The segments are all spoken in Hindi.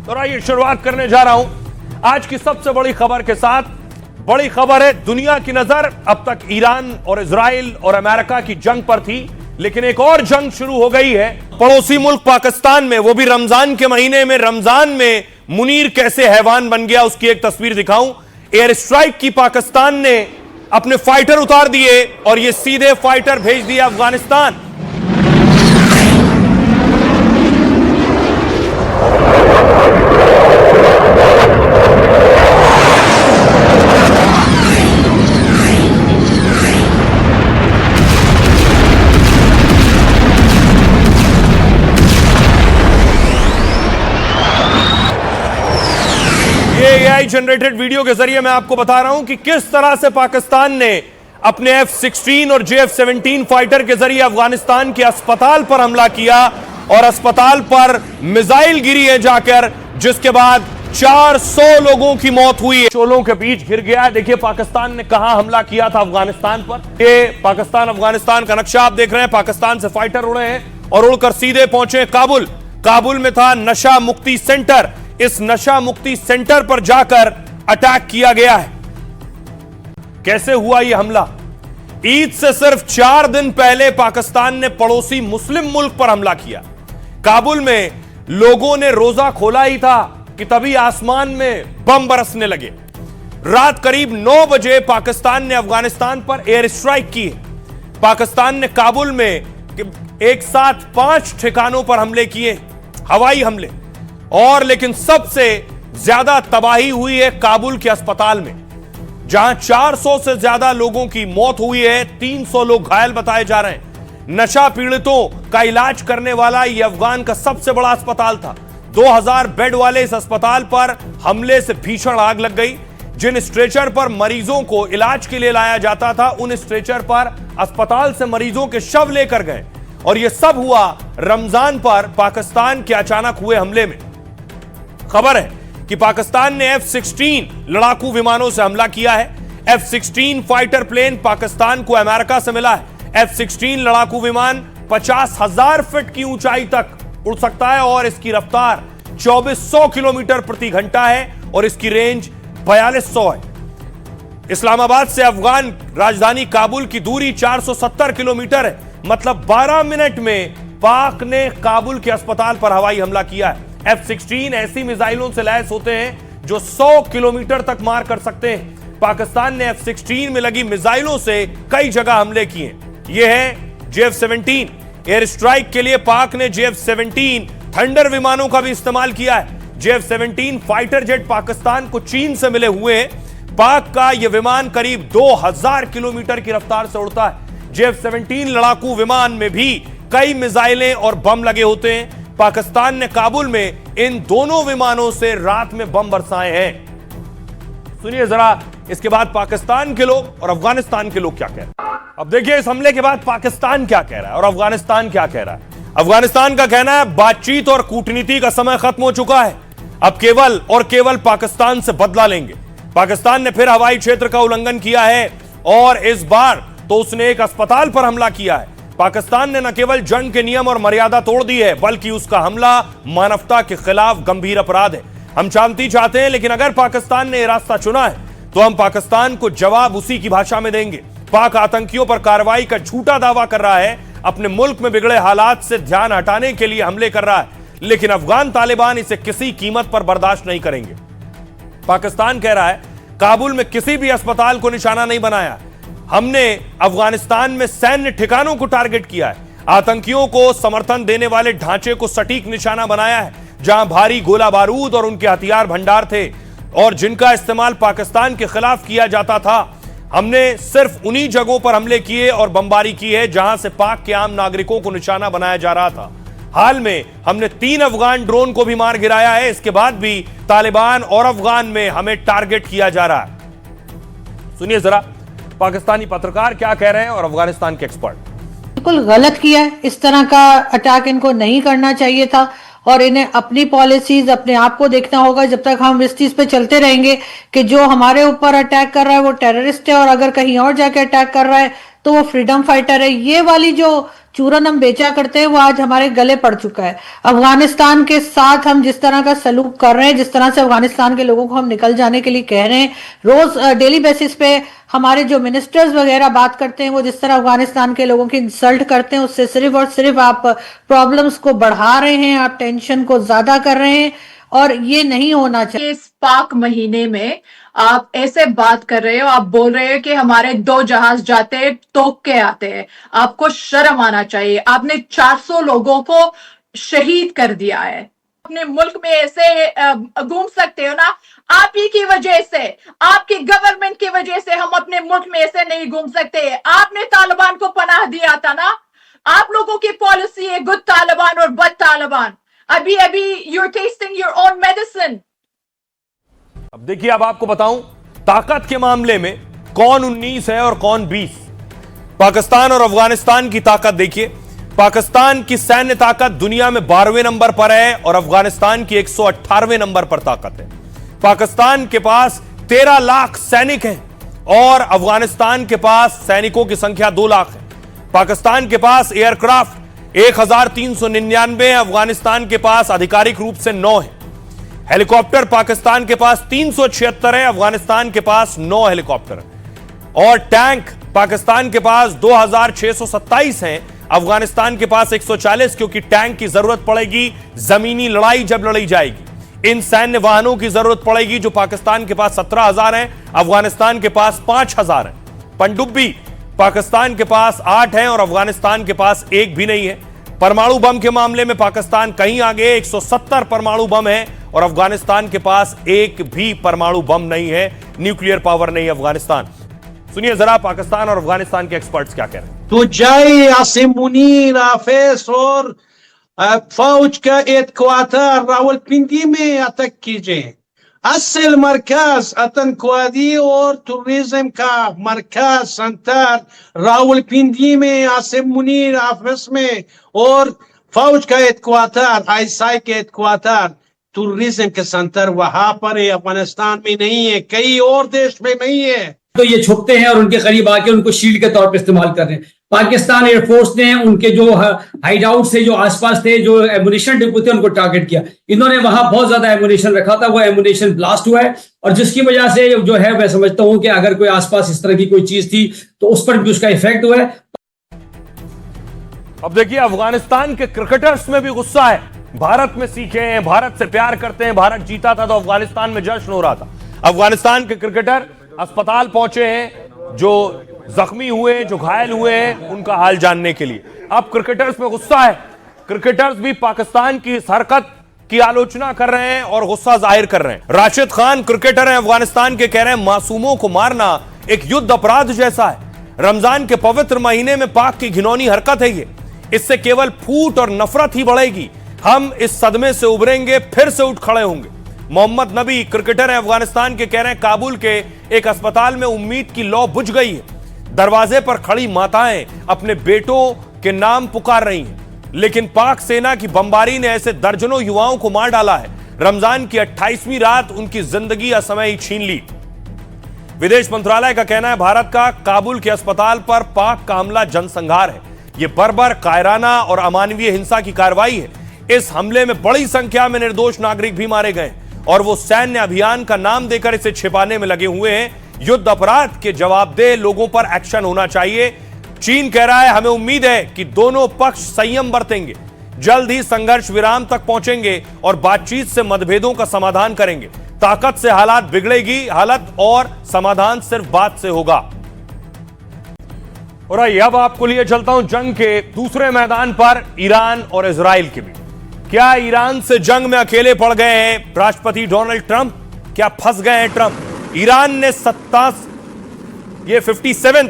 तो आइए शुरुआत करने जा रहा हूं आज की सबसे बड़ी खबर के साथ। बड़ी खबर है, दुनिया की नजर अब तक ईरान और इजराइल और अमेरिका की जंग पर थी, लेकिन एक और जंग शुरू हो गई है पड़ोसी मुल्क पाकिस्तान में, वो भी रमजान के महीने में। रमजान में मुनीर कैसे हैवान बन गया उसकी एक तस्वीर दिखाऊं। एयर स्ट्राइक की पाकिस्तान ने अपने फाइटर उतार दिए और ये सीधे फाइटर भेज दिया अफगानिस्तान। एआई जनरेटेड वीडियो के जरिए मैं आपको बता रहा हूं कि किस तरह से पाकिस्तान ने अपने F-16 और JF-17 फाइटर के जरिए अफगानिस्तान के अस्पताल पर हमला किया और अस्पताल पर मिसाइल गिरी है जाकर, जिसके बाद 400 लोगों की मौत हुई है। शोलों के बीच घिर गया। देखिए पाकिस्तान ने कहां हमला किया था अफगानिस्तान पर। ये पाकिस्तान अफगानिस्तान का नक्शा आप देख रहे हैं। पाकिस्तान से फाइटर उड़े हैं और उड़कर सीधे पहुंचे काबुल। काबुल में था नशा मुक्ति सेंटर। इस नशा मुक्ति सेंटर पर जाकर अटैक किया गया है। कैसे हुआ यह हमला? ईद से सिर्फ 4 दिन पहले पाकिस्तान ने पड़ोसी मुस्लिम मुल्क पर हमला किया। काबुल में लोगों ने रोजा खोला ही था कि तभी आसमान में बम बरसने लगे। रात करीब 9 बजे पाकिस्तान ने अफगानिस्तान पर एयर स्ट्राइक की है। पाकिस्तान ने काबुल में एक साथ 5 ठिकानों पर हमले किए, हवाई हमले। और लेकिन सबसे ज्यादा तबाही हुई है काबुल के अस्पताल में, जहां 400 से ज्यादा लोगों की मौत हुई है। 300 लोग घायल बताए जा रहे हैं। नशा पीड़ितों का इलाज करने वाला यह अफगान का सबसे बड़ा अस्पताल था। 2000 बेड वाले इस अस्पताल पर हमले से भीषण आग लग गई। जिन स्ट्रेचर पर मरीजों को इलाज के लिए लाया जाता था, उन स्ट्रेचर पर अस्पताल से मरीजों के शव लेकर गए। और यह सब हुआ रमजान पर पाकिस्तान के अचानक हुए हमले में। खबर है कि पाकिस्तान ने F-16 लड़ाकू विमानों से हमला किया है। F-16 फाइटर प्लेन पाकिस्तान को अमेरिका से मिला है। F-16 लड़ाकू विमान 50,000 फीट की ऊंचाई तक उड़ सकता है और इसकी रफ्तार 2400 किलोमीटर प्रति घंटा है और इसकी रेंज 4200 है। इस्लामाबाद से अफगान राजधानी काबुल की दूरी 470 किलोमीटर है। मतलब 12 मिनट में पाक ने काबुल के अस्पताल पर हवाई हमला किया है। F-16 ऐसी मिसाइलों से लैस होते हैं जो 100 किलोमीटर तक मार कर सकते हैं। पाकिस्तान ने F-16 में लगी मिसाइलों से कई जगह हमले किए। यह है JF-17। एयर स्ट्राइक के लिए पाक ने JF-17 थंडर विमानों का भी इस्तेमाल किया है। JF-17 फाइटर जेट पाकिस्तान को चीन से मिले हुए हैं। पाक का यह विमान करीब 2000 किलोमीटर की रफ्तार से उड़ता है। JF-17 लड़ाकू विमान में भी कई मिसाइलें और बम लगे होते हैं। पाकिस्तान ने काबुल में इन दोनों विमानों से रात में बम बरसाए हैं। सुनिए जरा इसके बाद पाकिस्तान के लोग और अफगानिस्तान के लोग क्या कह रहे हैं। अब देखिए इस हमले के बाद पाकिस्तान क्या कह रहा है और अफगानिस्तान क्या कह रहा है। अफगानिस्तान का कहना है बातचीत और कूटनीति का समय खत्म हो चुका है। अब केवल और केवल पाकिस्तान से बदला लेंगे। पाकिस्तान ने फिर हवाई क्षेत्र का उल्लंघन किया है और इस बार तो उसने एक अस्पताल पर हमला किया है। पाकिस्तान ने न केवल जंग के नियम और मर्यादा तोड़ दी है, बल्कि उसका हमला मानवता के खिलाफ गंभीर अपराध है। हम शांति चाहते हैं, लेकिन अगर पाकिस्तान ने यह रास्ता चुना है तो हम पाकिस्तान को जवाब उसी की भाषा में देंगे। पाक आतंकियों पर कार्रवाई का झूठा दावा कर रहा है, अपने मुल्क में बिगड़े हालात से ध्यान हटाने के लिए हमले कर रहा है, लेकिन अफगान तालिबान इसे किसी कीमत पर बर्दाश्त नहीं करेंगे। पाकिस्तान कह रहा है काबुल में किसी भी अस्पताल को निशाना नहीं बनाया। हमने अफगानिस्तान में सैन्य ठिकानों को टारगेट किया है। आतंकियों को समर्थन देने वाले ढांचे को सटीक निशाना बनाया है, जहां भारी गोला बारूद और उनके हथियार भंडार थे और जिनका इस्तेमाल पाकिस्तान के खिलाफ किया जाता था। हमने सिर्फ उन्हीं जगहों पर हमले किए और बमबारी की है जहां से पाक के आम नागरिकों को निशाना बनाया जा रहा था। हाल में हमने 3 अफगान ड्रोन को भी मार गिराया है। इसके बाद भी तालिबान और अफगान में हमें टारगेट किया जा रहा है। सुनिए जरा पाकिस्तानी पत्रकार क्या कह रहे हैं और अफगानिस्तान के एक्सपर्ट। बिल्कुल गलत किया है। इस तरह का अटैक इनको नहीं करना चाहिए था और इन्हें अपनी पॉलिसीज अपने आप को देखना होगा। जब तक हम इस चीज पे चलते रहेंगे कि जो हमारे ऊपर अटैक कर रहा है वो टेररिस्ट है और अगर कहीं और जाके अटैक कर रहा है तो वो फ्रीडम फाइटर है। ये वाली जो चूरन हम बेचा करते हैं वो आज हमारे गले पड़ चुका है। अफगानिस्तान के साथ हम जिस तरह का सलूक कर रहे हैं, जिस तरह से अफगानिस्तान के लोगों को हम निकल जाने के लिए कह रहे हैं, रोज डेली बेसिस पे हमारे जो मिनिस्टर्स वगैरह बात करते हैं, वो जिस तरह अफगानिस्तान के लोगों की इंसल्ट करते हैं, उससे सिर्फ और सिर्फ आप प्रॉब्लम्स को बढ़ा रहे हैं, आप टेंशन को ज्यादा कर रहे हैं, और ये नहीं होना चाहिए। इस पाक महीने में आप ऐसे बात कर रहे हो, आप बोल रहे हो कि हमारे 2 जहाज जाते हैं, तोप के आते हैं। आपको शर्म आना चाहिए। आपने 400 लोगों को शहीद कर दिया है। अपने मुल्क में ऐसे घूम सकते हो ना? आप ही की वजह से, आपकी गवर्नमेंट की वजह से हम अपने मुल्क में ऐसे नहीं घूम सकते। आपने तालिबान को पनाह दिया था ना? आप लोगों की पॉलिसी है गुड तालिबान और बद तालिबान। अभी you are testing your own medicine. अब देखिए, अब आपको बताऊं ताकत के मामले में कौन 19 है और कौन 20। पाकिस्तान और अफगानिस्तान की ताकत देखिए। पाकिस्तान की सैन्य ताकत दुनिया में 12वें नंबर पर है और अफगानिस्तान की 118वें नंबर पर ताकत है। पाकिस्तान के पास 13 लाख सैनिक हैं और अफगानिस्तान के पास सैनिकों की संख्या 2 लाख है। पाकिस्तान के पास एयरक्राफ्ट 1399 है, अफगानिस्तान के पास आधिकारिक रूप से 9 है। हेलीकॉप्टर पाकिस्तान के पास 376 है, अफगानिस्तान के पास 9 हेलीकॉप्टर है। और टैंक पाकिस्तान के पास 2627 हैं, अफगानिस्तान के पास 140, क्योंकि टैंक की जरूरत पड़ेगी जमीनी लड़ाई जब लड़ी जाएगी। इन सैन्य वाहनों की जरूरत पड़ेगी जो पाकिस्तान के पास 17,000 हैं, अफगानिस्तान के पास 5,000 हैं। पनडुब्बी पाकिस्तान के पास 8 हैं और अफगानिस्तान के पास 1 भी नहीं है। परमाणु बम के मामले में पाकिस्तान कहीं आगे, 170 परमाणु बम है और अफगानिस्तान के पास 1 भी परमाणु बम नहीं है। न्यूक्लियर पावर नहीं है अफगानिस्तान। सुनिए जरा पाकिस्तान और अफगानिस्तान के एक्सपर्ट्स क्या कह रहे हैं। तो जाए आसिम मुनीर हाफिज और फौज का एडक्वार्टर रावलपिंडी में अटक कीजिए। असल मरकज आतंकवादी और टूरिज्म का मरकज सेंटर रावलपिंडी में, आसिम मुनीर हाफिज में, और फौज का एडक्वार्टर आईएसआई के एडक्वार्टर टूरिज्म के सेंटर वहां पर है। अफगानिस्तान में नहीं है, कई और देश में नहीं है। तो ये छुपते हैं और उनके करीब आके उनको शील्ड के तौर पर इस्तेमाल कर रहे हैं। पाकिस्तान एयरफोर्स ने उनके जो हाइड आउट से जो आसपास थे, जो एमुनेशन डिपो थे, उनको टारगेट किया। इन्होंने वहां बहुत ज्यादा एमुनेशन रखा था, वो एमुनेशन ब्लास्ट हुआ है और जिसकी वजह से जो है मैं समझता हूं कि अगर कोई आसपास इस तरह की कोई चीज थी तो उस पर भी उसका इफेक्ट हुआ है। अब देखिए, अफगानिस्तान के क्रिकेटर्स में भी गुस्सा है। भारत में सीखे हैं, भारत से प्यार करते हैं, भारत जीता था तो अफगानिस्तान में जश्न हो रहा था। अफगानिस्तान के क्रिकेटर अस्पताल पहुंचे हैं, जो जख्मी हुए, जो घायल हुए हैं, उनका हाल जानने के लिए। अब क्रिकेटर्स में गुस्सा है। क्रिकेटर्स भी पाकिस्तान की इस हरकत की आलोचना कर रहे हैं और गुस्सा जाहिर कर रहे हैं। राशिद खान क्रिकेटर हैं अफगानिस्तान के, कह रहे हैं मासूमों को मारना एक युद्ध अपराध जैसा है। रमजान के पवित्र महीने में पाक की घिनौनी हरकत है ये। इससे केवल फूट और नफरत ही बढ़ेगी। हम इस सदमे से उभरेंगे, फिर से उठ खड़े होंगे। मोहम्मद नबी क्रिकेटर हैं अफगानिस्तान के, कह रहे हैं काबुल के एक अस्पताल में उम्मीद की लौ बुझ गई है। दरवाजे पर खड़ी माताएं अपने बेटों के नाम पुकार रही हैं, लेकिन पाक सेना की बमबारी ने ऐसे दर्जनों युवाओं को मार डाला है। रमजान की 28वीं रात उनकी जिंदगी असमय ही छीन ली। विदेश मंत्रालय का कहना है भारत का काबुल के अस्पताल पर पाक का हमला जनसंहार है। यह बर्बर, कायराना और अमानवीय हिंसा की कार्रवाई है। इस हमले में बड़ी संख्या में निर्दोष नागरिक भी मारे गए और वो सैन्य अभियान का नाम देकर इसे छिपाने में लगे हुए हैं। युद्ध अपराध के जवाबदेह लोगों पर एक्शन होना चाहिए। चीन कह रहा है हमें उम्मीद है कि दोनों पक्ष संयम बरतेंगे, जल्द ही संघर्ष विराम तक पहुंचेंगे और बातचीत से मतभेदों का समाधान करेंगे। ताकत से हालात बिगड़ेगी, हालत और समाधान सिर्फ बात से होगा। और आइए अब आपको लिए चलता हूं जंग के दूसरे मैदान पर, ईरान और इजराइल के बीच। क्या ईरान से जंग में अकेले पड़ गए हैं राष्ट्रपति डोनाल्ड ट्रंप? क्या फंस गए हैं ट्रंप? ईरान ने 57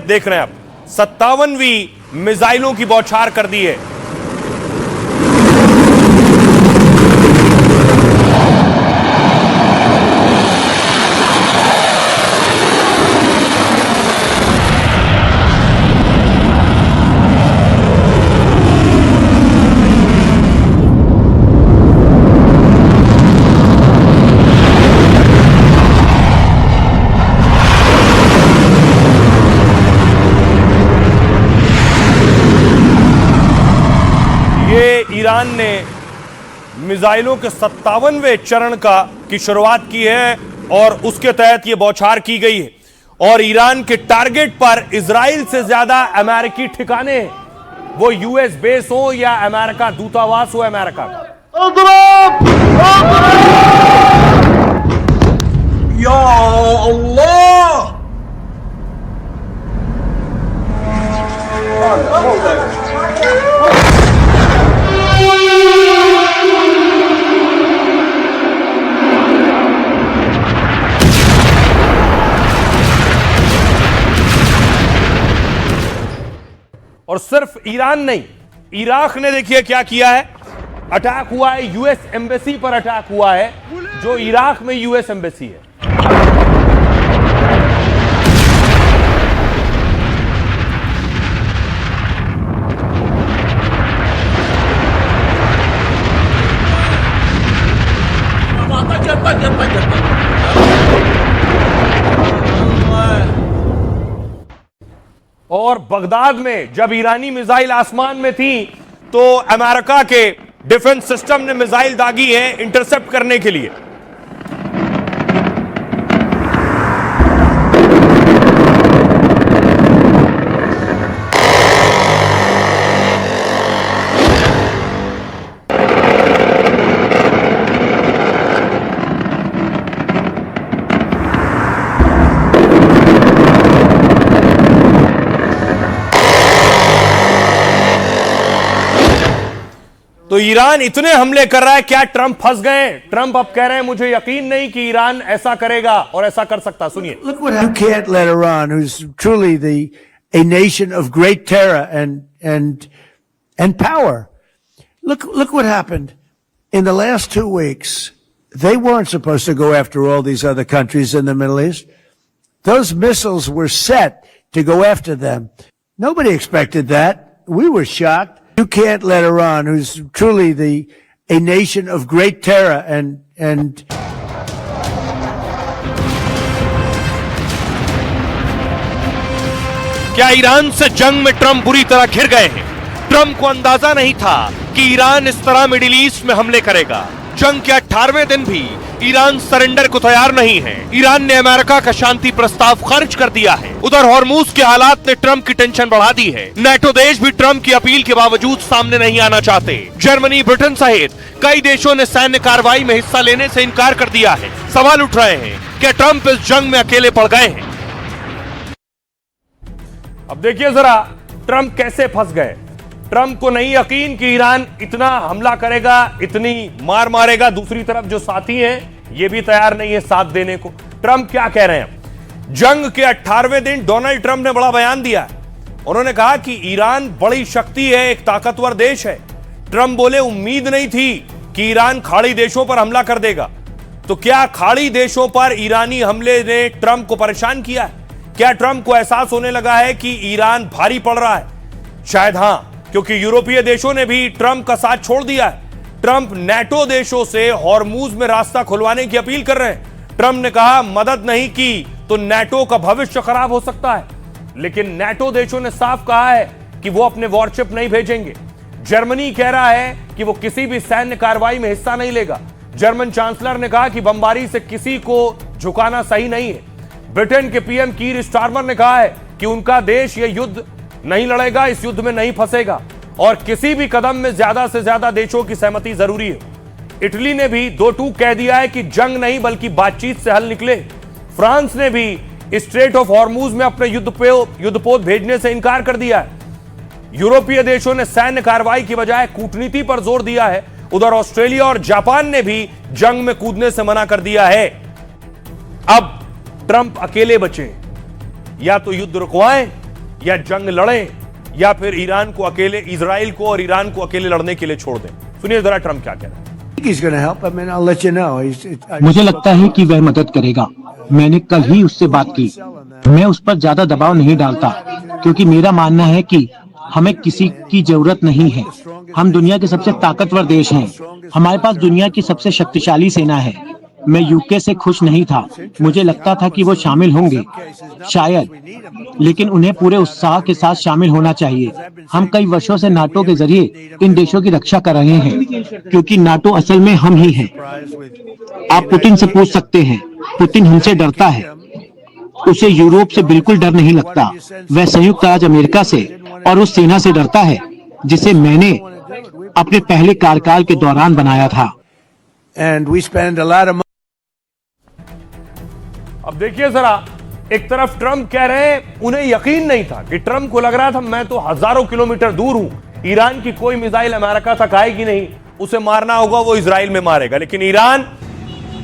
देख रहे हैं आप, 57वीं मिसाइलों की बौछार कर दी है। मिसाइलों के 57वें चरण की शुरुआत की है और उसके तहत यह बौछार की गई है। और ईरान के टारगेट पर इजराइल से ज्यादा अमेरिकी ठिकाने, वो यूएस बेस हो या अमेरिका दूतावास हो अमेरिका का। या अल्लाह! और सिर्फ ईरान नहीं, इराक ने देखिए क्या किया है। अटैक हुआ है, यूएस एम्बेसी पर अटैक हुआ है, जो इराक में यूएस एम्बेसी है। और बगदाद में जब ईरानी मिसाइल आसमान में थी तो अमेरिका के डिफेंस सिस्टम ने मिसाइल दागी है इंटरसेप्ट करने के लिए। तो ईरान इतने हमले कर रहा है, क्या ट्रंप फंस गए? ट्रंप अब कह रहे हैं मुझे यकीन नहीं कि ईरान ऐसा करेगा और ऐसा कर सकता। सुनिए। Look what you can't let Iran, who's truly a nation of great terror and power. Look what happened in the last 2 weeks. They weren't supposed to go after all these other countries in the Middle East. Those missiles were set to go after them. Nobody expected that. We were shocked. You can't let Iran, who's truly a nation of great terror and क्या ईरान से जंग में ट्रंप बुरी तरह घिर गए हैं? ट्रंप को अंदाजा नहीं था कि ईरान इस तरह मिडिल ईस्ट में हमले करेगा। जंग के 18वें दिन भी ईरान सरेंडर को तैयार नहीं है। ईरान ने अमेरिका का शांति प्रस्ताव खारिज कर दिया है। उधर हॉर्मूज के हालात ने ट्रंप की टेंशन बढ़ा दी है। नेटो देश भी ट्रंप की अपील के बावजूद सामने नहीं आना चाहते। जर्मनी, ब्रिटेन सहित कई देशों ने सैन्य कार्रवाई में हिस्सा लेने से इनकार कर दिया है। सवाल उठ रहे हैं कि ट्रंप इस जंग में अकेले पड़ गए हैं। अब देखिए जरा ट्रंप कैसे फंस गए। ट्रंप को नहीं यकीन कि ईरान इतना हमला करेगा, इतनी मार मारेगा। दूसरी तरफ जो साथी हैं ये भी तैयार नहीं है साथ देने को। ट्रंप क्या कह रहे हैं? जंग के 18वें दिन डोनाल्ड ट्रंप ने बड़ा बयान दिया। उन्होंने कहा कि ईरान बड़ी शक्ति है, एक ताकतवर देश है। ट्रंप बोले उम्मीद नहीं थी कि ईरान खाड़ी देशों पर हमला कर देगा। तो क्या खाड़ी देशों पर ईरानी हमले ने ट्रंप को परेशान किया है? क्या ट्रंप को एहसास होने लगा है कि ईरान भारी पड़ रहा है? शायद हां, क्योंकि यूरोपीय देशों ने भी ट्रंप का साथ छोड़ दिया है। ट्रंप नेटो देशों से हॉर्मूज में रास्ता खुलवाने की अपील कर रहे हैं। ट्रंप ने कहा मदद नहीं की तो नेटो का भविष्य खराब हो सकता है। लेकिन नेटो देशों ने साफ कहा है कि वो अपने वॉरशिप नहीं भेजेंगे। जर्मनी कह रहा है कि वो किसी भी सैन्य कार्रवाई में हिस्सा नहीं लेगा। जर्मन चांसलर ने कहा कि बमबारी से किसी को झुकाना सही नहीं है। ब्रिटेन के पीएम कीर स्टारमर ने कहा है कि उनका देश यह युद्ध नहीं लड़ेगा, इस युद्ध में नहीं फंसेगा और किसी भी कदम में ज्यादा से ज्यादा देशों की सहमति जरूरी है। इटली ने भी 2 टूक कह दिया है कि जंग नहीं बल्कि बातचीत से हल निकले। फ्रांस ने भी स्ट्रेट ऑफ हॉर्मूज में अपने युद्धपोत भेजने से इनकार कर दिया है। यूरोपीय देशों ने सैन्य कार्रवाई की बजाय कूटनीति पर जोर दिया है। उधर ऑस्ट्रेलिया और जापान ने भी जंग में कूदने से मना कर दिया है। अब ट्रंप अकेले बचे, या तो युद्ध रुकवाएं या जंग लड़ें या फिर ईरान को अकेले, इजराइल को और ईरान को अकेले लड़ने के लिए छोड़ दें। सुनिए जरा ट्रंप क्या कह रहे हैं। मुझे लगता है कि वह मदद करेगा। मैंने कल ही उससे बात की। मैं उस पर ज्यादा दबाव नहीं डालता क्योंकि मेरा मानना है कि हमें किसी की जरूरत नहीं है। हम दुनिया के सबसे ताकतवर देश हैं। हमारे पास दुनिया की सबसे शक्तिशाली सेना है। मैं यूके से खुश नहीं था। मुझे लगता था कि वो शामिल होंगे, शायद, लेकिन उन्हें पूरे उत्साह के साथ शामिल होना चाहिए। हम कई वर्षों से नाटो के जरिए इन देशों की रक्षा कर रहे हैं, क्योंकि नाटो असल में हम ही हैं। आप पुतिन से पूछ सकते हैं, पुतिन हमसे डरता है। उसे यूरोप से बिल्कुल डर नहीं लगता। वह संयुक्त राज्य अमेरिका से और उस सेना से डरता है जिसे मैंने अपने पहले कार्यकाल के दौरान बनाया था। And we spend a lot of अब देखिए जरा, एक तरफ ट्रंप कह रहे हैं उन्हें यकीन नहीं था, कि ट्रंप को लग रहा था मैं तो हजारों किलोमीटर दूर हूं, ईरान की कोई मिसाइल अमेरिका तक आएगी नहीं, उसे मारना होगा वो इजराइल में मारेगा। लेकिन ईरान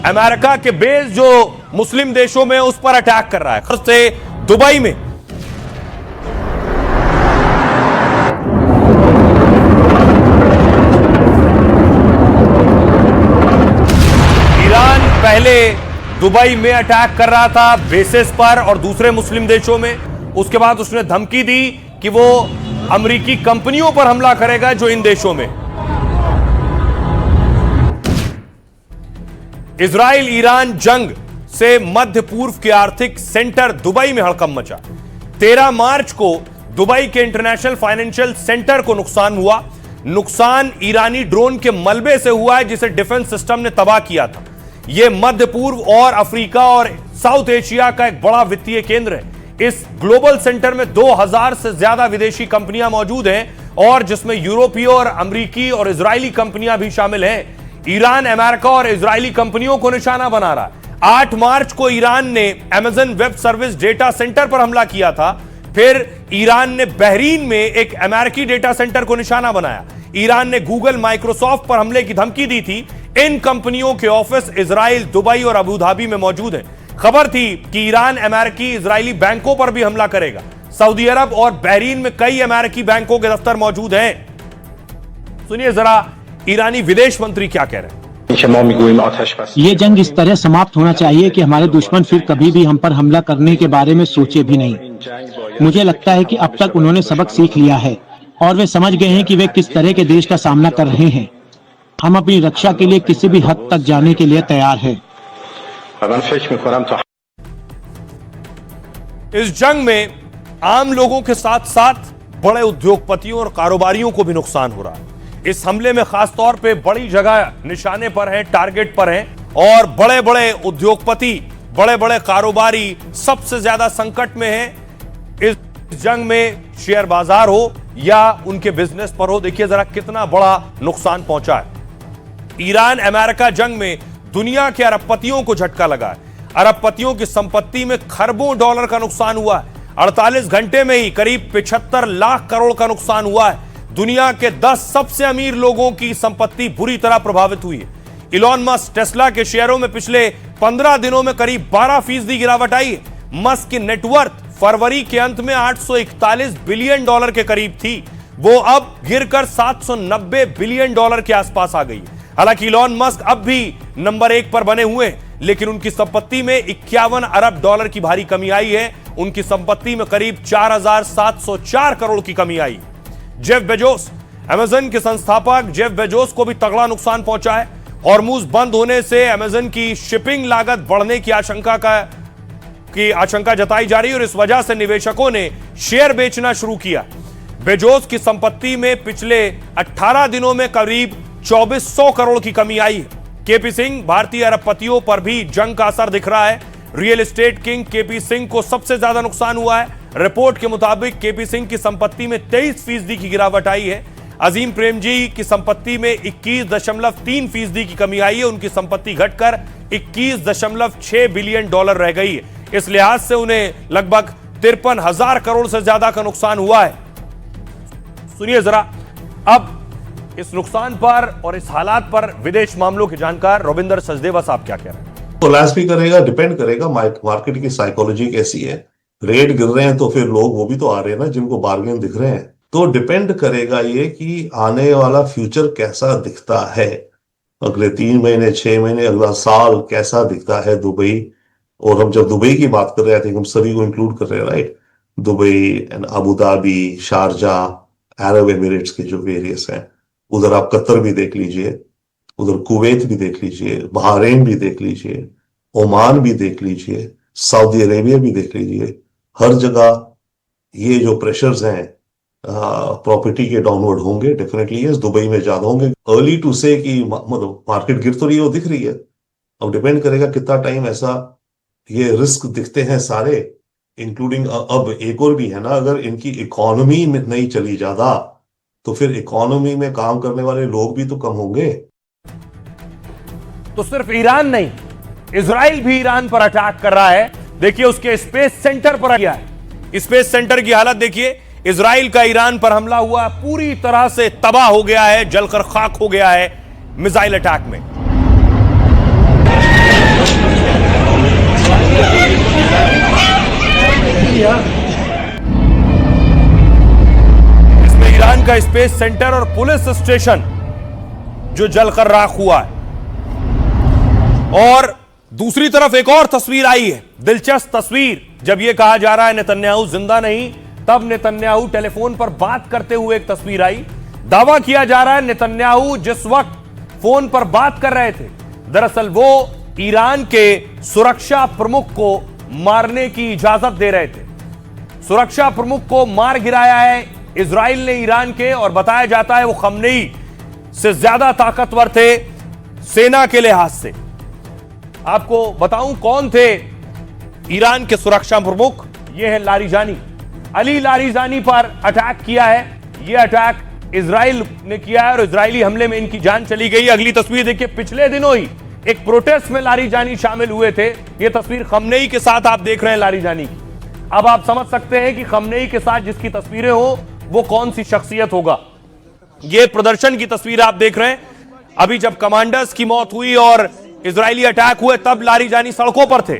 अमेरिका के बेस जो मुस्लिम देशों में उस पर अटैक कर रहा है, खास से दुबई में। ईरान पहले दुबई में अटैक कर रहा था बेसिस पर और दूसरे मुस्लिम देशों में। उसके बाद उसने धमकी दी कि वो अमेरिकी कंपनियों पर हमला करेगा जो इन देशों में। इजराइल ईरान जंग से मध्य पूर्व के आर्थिक सेंटर दुबई में हड़कंप मचा। 13 मार्च को दुबई के इंटरनेशनल फाइनेंशियल सेंटर को नुकसान हुआ। नुकसान ईरानी ड्रोन के मलबे से हुआ है जिसे डिफेंस सिस्टम ने तबाह किया था। यह मध्य पूर्व और अफ्रीका और साउथ एशिया का एक बड़ा वित्तीय केंद्र है। इस ग्लोबल सेंटर में 2000 से ज्यादा विदेशी कंपनियां मौजूद हैं और जिसमें यूरोपीय और अमेरिकी और इजरायली कंपनियां भी शामिल हैं। ईरान अमेरिका और इजरायली कंपनियों को निशाना बना रहा है। 8 मार्च को ईरान ने Amazon web service data centre पर हमला किया था। फिर ईरान ने बहरीन में एक अमेरिकी डेटा सेंटर को निशाना बनाया। ईरान ने गूगल, माइक्रोसॉफ्ट पर हमले की धमकी दी थी। इन कंपनियों के ऑफिस इजराइल, दुबई और अबू धाबी में मौजूद हैं। खबर थी कि ईरान अमेरिकी इजरायली बैंकों पर भी हमला करेगा। सऊदी अरब और बहरीन में कई अमेरिकी बैंकों के दफ्तर मौजूद हैं। सुनिए जरा ईरानी विदेश मंत्री क्या कह रहे हैं। ये जंग इस तरह समाप्त होना चाहिए कि हमारे दुश्मन फिर कभी भी हम पर हमला करने के बारे में सोचे भी नहीं। मुझे लगता है कि अब तक उन्होंने सबक सीख लिया है और वे समझ गए हैं कि वे किस तरह के देश का सामना कर रहे हैं। हम अपनी रक्षा के लिए किसी भी हद तक जाने के लिए तैयार हैं। इस जंग में आम लोगों के साथ साथ बड़े उद्योगपतियों और कारोबारियों को भी नुकसान हो रहा है। इस हमले में खासतौर पे बड़ी जगह निशाने पर हैं, टारगेट पर हैं और बड़े बड़े उद्योगपति, बड़े बड़े कारोबारी सबसे ज्यादा संकट में हैं। इस जंग में शेयर बाजार हो या उनके बिजनेस पर हो, देखिए जरा कितना बड़ा नुकसान पहुंचा है। ईरान अमेरिका जंग में दुनिया के अरबपतियों को झटका लगा है। अरबपतियों की संपत्ति में खरबों डॉलर का नुकसान हुआ है। 48 घंटे में ही करीब 75 लाख करोड़ का नुकसान हुआ है। दुनिया के 10 सबसे अमीर लोगों की संपत्ति बुरी तरह प्रभावित हुई है। इलॉन मस्क टेस्ला के शेयरों में पिछले 15 दिनों में करीब 12% गिरावट आई है। मस्क की नेटवर्थ फरवरी के अंत में 841 बिलियन डॉलर के करीब थी, वो अब गिरकर 790 बिलियन डॉलर के आसपास आ गई है। हालांकि इलॉन मस्क अब भी नंबर 1 पर बने हुए हैं, लेकिन उनकी संपत्ति में 51 अरब डॉलर की भारी कमी आई है। उनकी संपत्ति में करीब 4704 करोड़ की कमी आई। जेफ बेजोस, अमेज़न के संस्थापक जेफ बेजोस को भी तगड़ा नुकसान पहुंचा है। हॉर्मुज बंद होने से अमेज़न की शिपिंग लागत बढ़ने की आशंका जताई जा रही है और इस वजह से निवेशकों ने शेयर बेचना शुरू किया। बेजोस की संपत्ति में पिछले 18 दिनों में करीब 2400 करोड़ की कमी आई है। केपी सिंह, भारतीय अरबपतियों पर भी जंग का असर दिख रहा है। Real estate king KP Singh को सबसे ज्यादा नुकसान हुआ है। रिपोर्ट के मुताबिक केपी सिंह की संपत्ति में 23% की गिरावट आई है। अजीम प्रेमजी की संपत्ति में 21.3% की कमी आई है। उनकी संपत्ति घटकर 21.6 बिलियन डॉलर रह गई है। इस लिहाज से उन्हें लगभग 53,000 करोड़ से ज्यादा का नुकसान हुआ है। सुनिए जरा अब इस नुकसान पर और इस हालात पर विदेश मामलों के जानकार रविंदर सचदेवा साहब क्या कह रहे हैं। कोलैप्स भी करेगा, डिपेंड करेगा मार्केट की साइकोलॉजी कैसी है। रेट गिर रहे हैं तो फिर लोग वो भी तो आ रहे हैं ना जिनको बार्गेन दिख रहे हैं। तो डिपेंड करेगा ये कि आने वाला फ्यूचर कैसा दिखता है, अगले 3 महीने 6 महीने अगला साल कैसा दिखता है दुबई। और हम जब दुबई की बात कर रहे हैं, हम सभी को इंक्लूड कर रहे हैं, right. Dubai and Abu Dhabi, Sharjah, Arab Emirates के जो वेरियस हैं, उधर आप कतर भी देख लीजिए, उधर कुवैत भी देख लीजिए, बहरीन भी देख लीजिए, ओमान भी देख लीजिए, सऊदी अरेबिया भी देख लीजिए। हर जगह ये जो प्रेशर्स हैं प्रॉपर्टी के डाउनवर्ड होंगे, डेफिनेटली यस। दुबई में ज्यादा होंगे। अर्ली टू से कि मतलब मार्केट गिर तो रही है, वो दिख रही है। अब डिपेंड करेगा कितना टाइम ऐसा ये रिस्क दिखते हैं सारे, इंक्लूडिंग अब एक और भी है ना, अगर इनकी इकोनॉमी में नहीं चली ज्यादा तो फिर इकोनॉमी में काम करने वाले लोग भी तो कम होंगे। तो सिर्फ ईरान नहीं, इजराइल भी ईरान पर अटैक कर रहा है। देखिए उसके स्पेस सेंटर पर गया है। स्पेस सेंटर की हालत देखिए। इजराइल का ईरान पर हमला हुआ, पूरी तरह से तबाह हो गया है, जलकर खाक हो गया है मिसाइल अटैक में। इसमें ईरान का स्पेस सेंटर और पुलिस स्टेशन जो जलकर राख हुआ है। और दूसरी तरफ एक और तस्वीर आई है, दिलचस्प तस्वीर। जब यह कहा जा रहा है नेतन्याहू जिंदा नहीं, तब नेतन्याहू टेलीफोन पर बात करते हुए एक तस्वीर आई। दावा किया जा रहा है नेतन्याहू जिस वक्त फोन पर बात कर रहे थे, दरअसल वो ईरान के सुरक्षा प्रमुख को मारने की इजाजत दे रहे थे। सुरक्षा प्रमुख को मार गिराया है इजराइल ने ईरान के, और बताया जाता है वो खमनेई से ज्यादा ताकतवर थे सेना के लिहाज से। आपको बताऊं कौन थे ईरान के सुरक्षा प्रमुख। ये है लारिजानी, अली लारिजानी पर अटैक किया है। यह अटैक इजराइल ने किया है और इजरायली हमले में इनकी जान चली गई। अगली तस्वीर देखिए, पिछले दिनों ही एक प्रोटेस्ट में लारिजानी शामिल हुए थे। यह तस्वीर खमनेई के साथ आप देख रहे हैं लारिजानी की। अब आप समझ सकते हैं कि खमनेई के साथ जिसकी तस्वीरें हो वो कौन सी शख्सियत होगा। यह प्रदर्शन की तस्वीर आप देख रहे हैं। अभी जब कमांडर्स की मौत हुई और इजरायली अटैक हुए, तब लारिजानी सड़कों पर थे।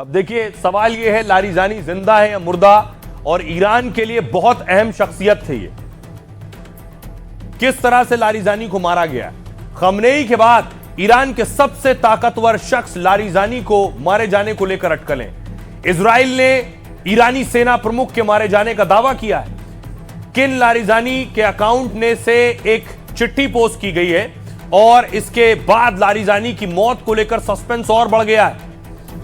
अब देखिए सवाल यह है लारिजानी जिंदा है या मुर्दा, और ईरान के लिए बहुत अहम शख्सियत थे ये। किस तरह से लारिजानी को मारा गया। खमनेई के बाद ईरान के सबसे ताकतवर शख्स लारिजानी को मारे जाने को लेकर अटकलें। इजराइल ने ईरानी सेना प्रमुख के मारे जाने का दावा किया है। किन लारिजानी के अकाउंट ने से एक चिट्ठी पोस्ट की गई है और इसके बाद लारिजानी की मौत को लेकर सस्पेंस और बढ़ गया है।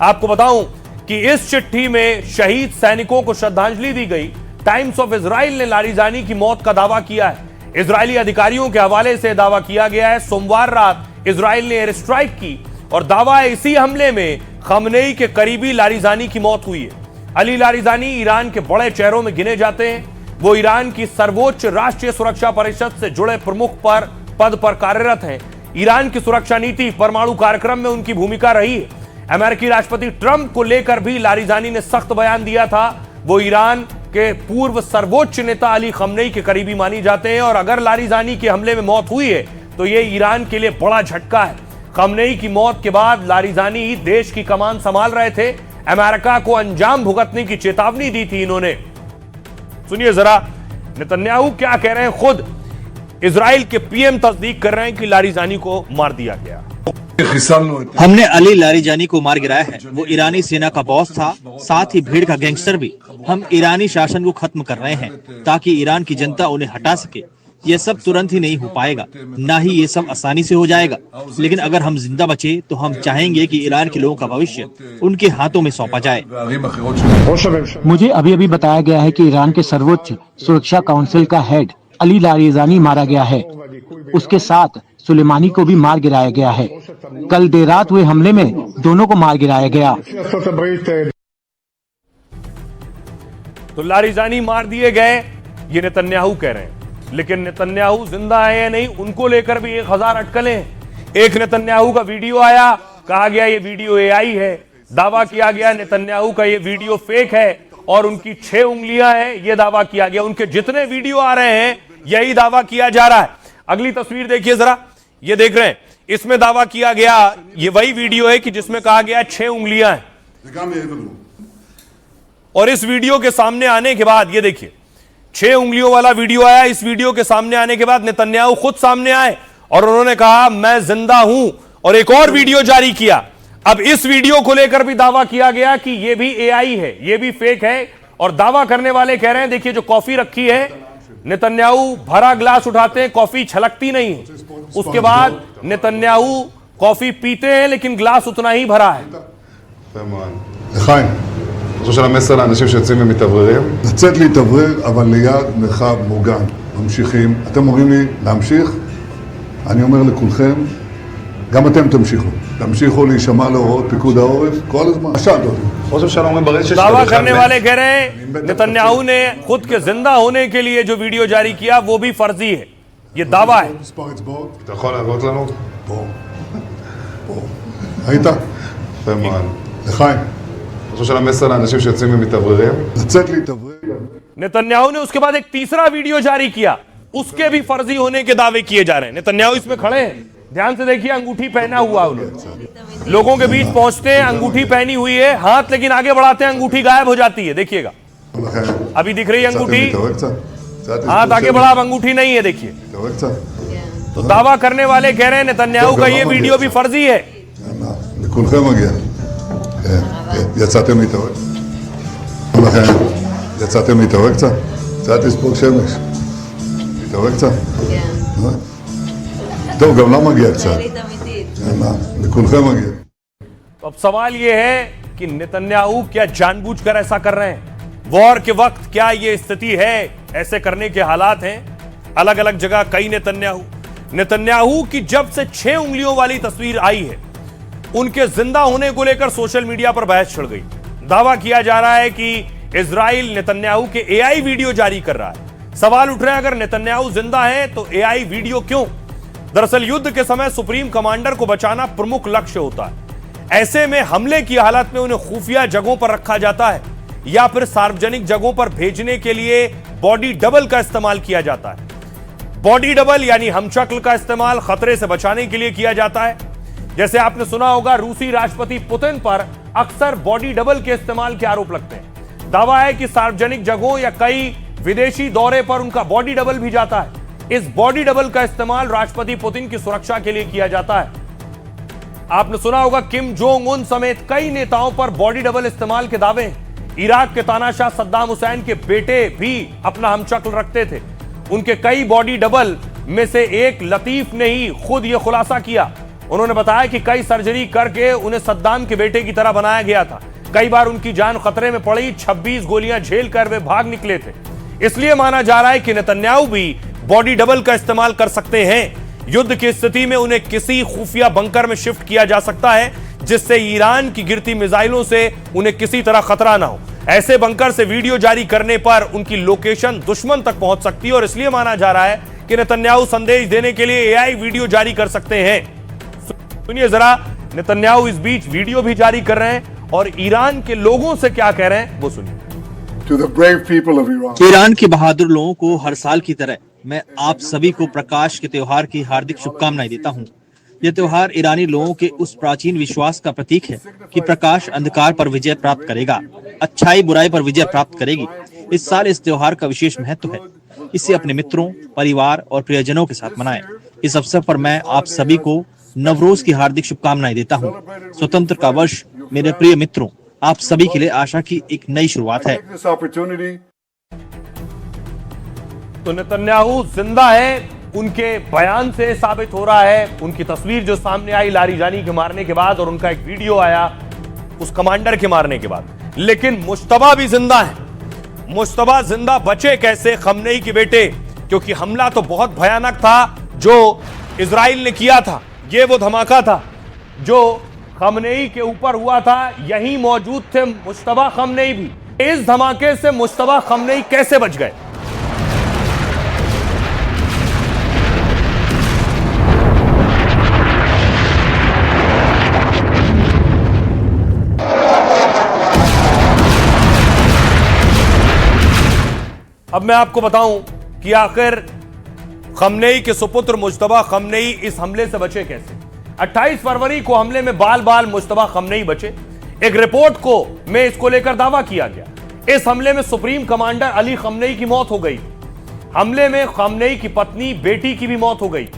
आपको बताऊं कि इस चिट्ठी में शहीद सैनिकों को श्रद्धांजलि दी गई। टाइम्स ऑफ इजराइल ने लारिजानी की मौत का दावा किया है। इजरायली अधिकारियों के हवाले से दावा किया गया है। सोमवार रात इजराइल ने एयर स्ट्राइक की और दावा है इसी हमले में खमनेई के करीबी लारिजानी की मौत हुई है। अली लारिजानी ईरान के बड़े चेहरों में गिने जाते हैं। वो ईरान की सर्वोच्च राष्ट्रीय सुरक्षा परिषद से जुड़े प्रमुख पद पर कार्यरत हैं। ईरान की सुरक्षा नीति, परमाणु कार्यक्रम में उनकी भूमिका रही है। अमेरिकी राष्ट्रपति ट्रंप को लेकर भी लारिजानी ने सख्त बयान दिया था। वो ईरान के पूर्व सर्वोच्च नेता अली खमनेई के करीबी मानी जाते हैं, और अगर लारिजानी के हमले में मौत हुई है तो ये ईरान के लिए बड़ा झटका है। खमनेई की मौत के बाद लारिजानी देश की कमान संभाल रहे थे। अमेरिका को अंजाम भुगतने की चेतावनी दी थी इन्होंने। सुनिए जरा नेतन्याहू क्या कह रहे हैं। खुद इजराइल के पीएम तस्दीक कर रहे हैं कि लारिजानी को मार दिया गया। हमने अली लारिजानी को मार गिराया है। वो ईरानी सेना का बॉस था, साथ ही भीड़ का गैंगस्टर भी। हम ईरानी शासन को खत्म कर रहे हैं ताकि ईरान की जनता उन्हें हटा सके। ये सब तुरंत ही नहीं हो पाएगा, ना ही ये सब आसानी से हो जाएगा, लेकिन अगर हम जिंदा बचे तो हम चाहेंगे कि ईरान के लोगों का भविष्य उनके हाथों में सौंपा जाए। मुझे अभी अभी बताया गया है कि ईरान के सर्वोच्च सुरक्षा काउंसिल का हेड अली लारिजानी मारा गया है। उसके साथ सुलेमानी को भी मार गिराया गया है। कल देर रात हुए हमले में दोनों को मार गिराया गया। तो लारिजानी मार दिए गए, ये नेतन्याहू कह रहे हैं। लेकिन नेतन्याहू जिंदा है या नहीं, उनको लेकर भी 1000 अटकलें हैं। एक नेतन्याहू का वीडियो आया, कहा गया ये वीडियो एआई है। दावा किया गया नेतन्याहू का ये वीडियो फेक है और उनकी 6 उंगलियां हैं, ये दावा किया गया। उनके जितने वीडियो आ रहे हैं यही दावा किया जा रहा है। अगली तस्वीर देखिए जरा, ये देख रहे हैं। इसमें दावा किया गया, ये वही वीडियो है कि जिसमें कहा गया 6 उंगलियां हैं। और इस वीडियो के सामने आने के बाद ये देखिए 6 उंगलियों वाला वीडियो आया। इस वीडियो के सामने आने के बाद नेतन्याहू खुद सामने आए और उन्होंने कहा मैं जिंदा हूं और एक और वीडियो जारी किया। अब इस वीडियो को लेकर भी दावा किया गया कि यह भी एआई है, यह भी फेक है। और दावा करने वाले कह रहे हैं देखिए जो कॉफी रखी है, नेतन्याहू भरा ग्लास उठाते हैं, कॉफी छलकती नहीं है। उसके बाद नेतन्याहू कॉफी पीते हैं लेकिन ग्लास उतना ही भरा है। לחיים, אני חושב שהמסר לאנשים שיוצאים ומתאווררים, לצאת להתאוורר, אבל ליד מרחב מוגן. ממשיכים. אתם אומרים לי להמשיך, אני אומר לכולכם, גם אתם תמשיכו להישמע להוראות פיקוד העורף כל הזמן. שאלת אותי. ראש הממשלה אומרים ברשת दावा करने वाले कह रहे हैं नेतन्याहू ने खुद के जिंदा होने के लिए जो वीडियो जारी किया वो भी फर्जी है, ये दावा है। מספר אצבעות. אתה יכול להראות לנו? פה. היית? יפה מאוד. לחיים. אני חושב שהמסר לאנשים שיוצאים ומתאווררים, לצאת להתאוורר. नेतन्याहू ने उसके बाद एक तीसरा वीडियो जारी किया, उसके भी फर्जी होने के दावे किए जा रहे हैं। नेतन्याहू इसमें खड़े हैं, ध्यान से देखिए, अंगूठी पहना हुआ उन्होंने, लोगों के बीच पहुंचते हैं, अंगूठी पहनी हुई है, हाथ लेकिन आगे बढ़ाते हैं, अंगूठी गायब हो जाती है। देखिएगा अभी दिख रही है अंगूठी, हाथ आगे बढ़ा, अब अंगूठी नहीं है। देखिए तो दावा करने वाले कह रहे हैं नेतन्याहू का ये वीडियो भी फर्जी है। לכולכם מגיע. יצאתם להתאוורר? לכן, יצאתם להתאוורר קצת? קצת לספוג שמש. להתאוורר קצת? טוב, גם לא מגיע קצת. לכולכם מגיע. अब सवाल यह है कि नेतन्याहू क्या जानबूझकर ऐसा कर रहे हैं? वॉर के वक्त क्या यह स्थिति है, ऐसे करने के हालात हैं? अलग अलग जगह कई नेतन्याहू की जब से 6 उंगलियों वाली तस्वीर आई है, उनके जिंदा होने को लेकर सोशल मीडिया पर बहस छिड़ गई। दावा किया जा रहा है कि इजराइल नेतन्याहू के एआई वीडियो जारी कर रहा है। सवाल उठ रहे हैं, अगर नेतन्याहू जिंदा है तो एआई वीडियो क्यों? दरअसल युद्ध के समय सुप्रीम कमांडर को बचाना प्रमुख लक्ष्य होता है। ऐसे में हमले की हालत में उन्हें खुफिया जगहों पर रखा जाता है या फिर सार्वजनिक जगहों पर भेजने के लिए बॉडी डबल का इस्तेमाल किया जाता है। बॉडी डबल यानी हमशक्ल का इस्तेमाल खतरे से बचाने के लिए किया जाता है। जैसे आपने सुना होगा, रूसी राष्ट्रपति पुतिन पर अक्सर बॉडी डबल के इस्तेमाल के आरोप लगते हैं। दावा है कि सार्वजनिक जगहों या कई विदेशी दौरे पर उनका बॉडी डबल भी जाता है। इस बॉडी डबल का इस्तेमाल राष्ट्रपति पुतिन की सुरक्षा के लिए किया जाता है। आपने सुना होगा किम जोंग उन समेत कई नेताओं पर बॉडी डबल इस्तेमाल के दावे हैं। इराक के तानाशाह सद्दाम हुसैन के बेटे भी अपना हमशक्ल रखते थे। उनके कई बॉडी डबल में से एक लतीफ ने ही खुद यह खुलासा किया। उन्होंने बताया कि कई सर्जरी करके उन्हें सद्दाम के बेटे की तरह बनाया गया था। कई बार उनकी जान खतरे में पड़ी, 26 गोलियां झेल कर वे भाग निकले थे। इसलिए माना जा रहा है कि नेतन्याहू भी बॉडी डबल का इस्तेमाल कर सकते हैं। युद्ध की स्थिति में उन्हें किसी खुफिया बंकर में शिफ्ट किया जा सकता है, जिससे ईरान की गिरती मिसाइलों से उन्हें किसी तरह खतरा ना हो। ऐसे बंकर से वीडियो जारी करने पर उनकी लोकेशन दुश्मन तक पहुंच सकती है और इसलिए माना जा रहा है कि नेतन्याहू संदेश देने के लिए एआई वीडियो जारी कर सकते हैं। सुनिए जरा, नेतन्याहू इस बीच वीडियो भी जारी कर रहे हैं और ईरान के लोगों से क्या कह रहे हैं वो सुनिए। To the brave people of Iran. Iran के बहादुर लोगों को हर साल की तरह मैं आप सभी को प्रकाश के त्योहार की हार्दिक शुभकामनाएं देता हूं। यह त्योहार ईरानी लोगों के उस प्राचीन विश्वास का प्रतीक है कि प्रकाश अंधकार पर विजय प्राप्त करेगा, अच्छाई बुराई पर विजय प्राप्त करेगी। इस साल इस त्योहार का विशेष महत्व है। इसे अपने मित्रों, परिवार और प्रियजनों के साथ मनाएं। इस अवसर पर मैं आप सभी को नवरोज की हार्दिक शुभकामनाएं देता हूं। स्वतंत्र का वर्ष मेरे प्रिय मित्रों, आप सभी के लिए आशा की एक नई शुरुआत है। तो नेतन्याहू जिंदा है, उनके बयान से साबित हो रहा है। उनकी तस्वीर जो सामने आई लारीजानी के मारने के बाद और उनका एक वीडियो आया उस कमांडर के मारने के बाद। लेकिन मुश्तबा भी जिंदा है। मुश्तबा जिंदा बचे कैसे? खमनेई के बेटे, क्योंकि हमला तो बहुत भयानक था जो इजराइल ने किया था। ये वो धमाका था जो खमनेई के ऊपर हुआ था। यहीं मौजूद थे मुश्तबा खमनेई भी। इस धमाके से मुश्तबा खमनेई कैसे बच गए? अब मैं आपको बताऊं कि आखिर खमनेई के सुपुत्र मुश्तबा खमनेई इस हमले से बचे कैसे। 28 फरवरी को हमले में बाल बाल मुश्तबा खमनेई बचे। एक रिपोर्ट को में इसको लेकर दावा किया गया। इस हमले में सुप्रीम कमांडर अली खमनेई की मौत हो गई। हमले में खमनेई की पत्नी, बेटी की भी मौत हो गई।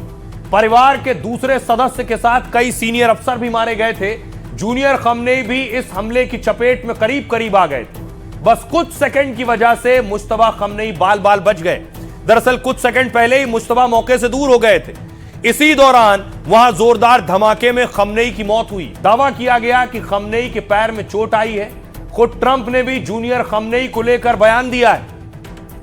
परिवार के दूसरे सदस्य के साथ कई सीनियर अफसर भी मारे गए थे। जूनियर खमनेई भी इस हमले की चपेट में करीब करीब आ गए थे। बस कुछ सेकंड की वजह से मुश्तबा खमनेई बाल बाल बच गए। दरअसल कुछ सेकंड पहले ही मुश्तबा मौके से दूर हो गए थे। इसी दौरान वहां जोरदार धमाके में खमनेई की मौत हुई। दावा किया गया कि खमनेई के पैर में चोट आई है। खुद ट्रंप ने भी जूनियर खमनेई को लेकर बयान दिया है।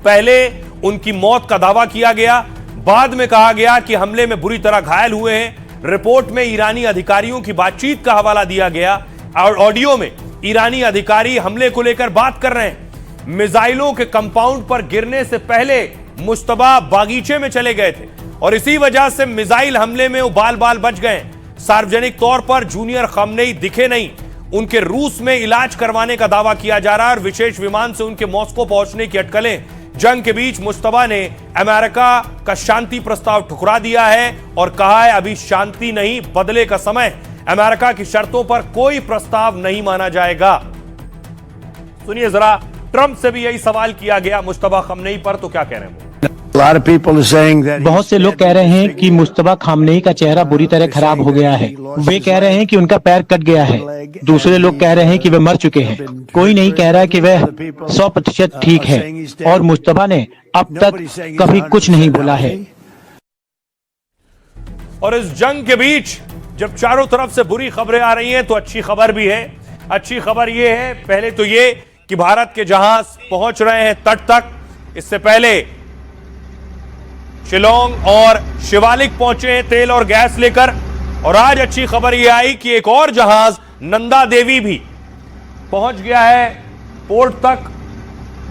पहले उनकी मौत का दावा किया गया, बाद में कहा गया कि हमले में बुरी तरह घायल हुए हैं। रिपोर्ट में ईरानी अधिकारियों की बातचीत का हवाला दिया गया और ऑडियो में ईरानी अधिकारी हमले को लेकर बात कर रहे हैं। मिसाइलों के कंपाउंड पर गिरने से पहले मुश्तबा बागीचे में चले गए थे और इसी वजह से मिसाइल हमले में वो बाल बाल बच गए। सार्वजनिक तौर पर जूनियर खमनेई दिखे नहीं। उनके रूस में इलाज करवाने का दावा किया जा रहा है और विशेष विमान से उनके मॉस्को पहुंचने की अटकलें। जंग के बीच मुश्तबा ने अमेरिका का शांति प्रस्ताव ठुकरा दिया है और कहा है अभी शांति नहीं, बदले का समय। अमेरिका की शर्तों पर कोई प्रस्ताव नहीं माना जाएगा। सुनिए जरा, ट्रंप से भी यही सवाल किया गया मुश्तबा खमनेई पर, तो क्या कह रहे हैं? बहुत से लोग कह रहे हैं कि मुश्तबा खामनेई का चेहरा बुरी तरह खराब हो गया है। वे कह रहे हैं कि उनका पैर कट गया है। दूसरे लोग कह रहे हैं कि वे मर चुके हैं। कोई नहीं कह रहा कि वह 100% ठीक है और मुश्तबा ने अब तक कभी कुछ नहीं बोला है। और इस जंग के बीच जब चारों तरफ से बुरी खबरें आ रही हैं तो अच्छी खबर भी है। अच्छी खबर यह है, पहले तो ये कि भारत के जहाज पहुंच रहे हैं तट तक। इससे पहले शिलोंग और शिवालिक पहुंचे हैं तेल और गैस लेकर। और आज अच्छी खबर यह आई कि एक और जहाज नंदा देवी भी पहुंच गया है पोर्ट तक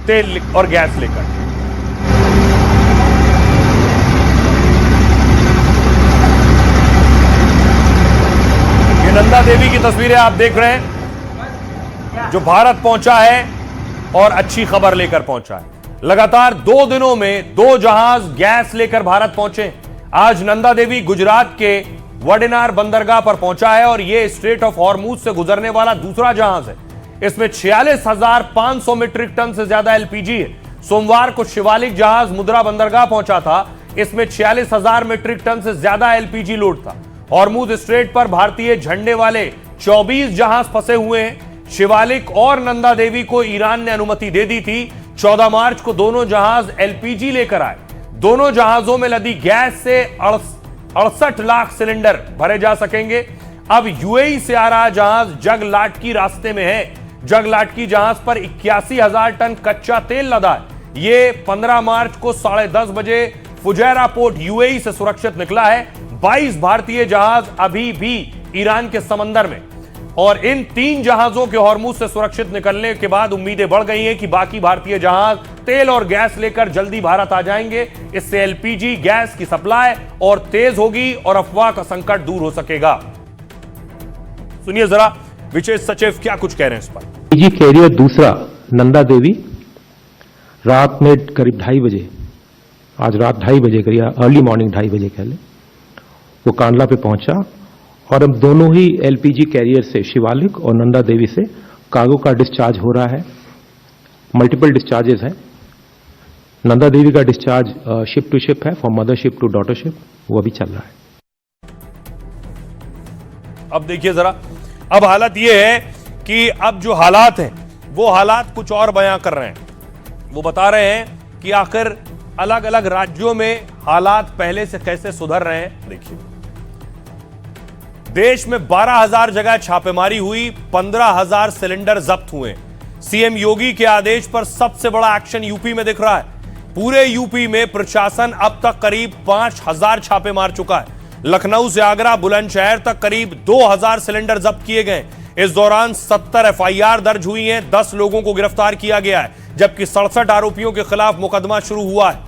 तेल और गैस लेकर। ये नंदा देवी की तस्वीरें आप देख रहे हैं, जो भारत पहुंचा है और अच्छी खबर लेकर पहुंचा है। लगातार 2 दिनों में 2 जहाज गैस लेकर भारत पहुंचे। आज नंदा देवी गुजरात के वडेनार बंदरगाह पर पहुंचा है और यह स्ट्रेट ऑफ हॉर्मूज से गुजरने वाला दूसरा जहाज है। इसमें 46,500 मीट्रिक टन से ज्यादा एलपीजी है। सोमवार को शिवालिक जहाज मुद्रा बंदरगाह पहुंचा था। इसमें 46,000 मीट्रिक टन से ज्यादा एलपीजी लोड था। हॉर्मूज स्ट्रेट पर भारतीय झंडे वाले 24 जहाज फंसे हुए हैं। शिवालिक और नंदा देवी को ईरान ने अनुमति दे दी थी। 14 मार्च को दोनों जहाज एलपीजी लेकर आए। दोनों जहाजों में लदी गैस से 68 लाख सिलेंडर भरे जा सकेंगे। अब यूएई से आ रहा जहाज जगलाटकी रास्ते में है। जगलाटकी जहाज पर 81,000 टन कच्चा तेल लदा है। यह 15 मार्च को 10:30 बजे फुजैरा पोर्ट यूएई से सुरक्षित निकला है। 22 भारतीय जहाज अभी भी ईरान के समंदर में। और इन 3 जहाजों के हॉर्मूज से सुरक्षित निकलने के बाद उम्मीदें बढ़ गई हैं कि बाकी भारतीय जहाज तेल और गैस लेकर जल्दी भारत आ जाएंगे। इससे एलपीजी गैस की सप्लाई और तेज होगी और अफवाह का संकट दूर हो सकेगा। सुनिए जरा विशेष सचिव क्या कुछ कह रहे हैं इस पर। एलपीजी कैरियर दूसरा नंदा देवी रात में करीब 2:30 बजे, आज रात 2:30 बजे करीब अर्ली मॉर्निंग 2:30 बजे कह लें, वो कांडला पे पहुंचा और अब दोनों ही एलपीजी कैरियर से शिवालिक और नंदा देवी से कार्गो का डिस्चार्ज हो रहा है। मल्टीपल डिस्चार्जेस हैं। नंदा देवी का डिस्चार्ज शिप टू शिप है, from mothership to daughter ship, वो अभी चल रहा है। अब देखिए जरा, अब हालत यह है कि अब जो हालात हैं वो हालात कुछ और बयां कर रहे हैं। वो बता रहे हैं कि आखिर अलग अलग राज्यों में हालात पहले से कैसे सुधर रहे हैं। देखिए, देश में 12,000 जगह छापेमारी हुई, 15,000 सिलेंडर जब्त हुए। सीएम योगी के आदेश पर सबसे बड़ा एक्शन यूपी में दिख रहा है। पूरे यूपी में प्रशासन अब तक करीब 5,000 छापे मार चुका है। लखनऊ से आगरा, बुलंदशहर तक करीब 2,000 सिलेंडर जब्त किए गए। इस दौरान 70 एफआईआर दर्ज हुई हैं, 10 लोगों को गिरफ्तार किया गया है, जबकि 67 आरोपियों के खिलाफ मुकदमा शुरू हुआ है।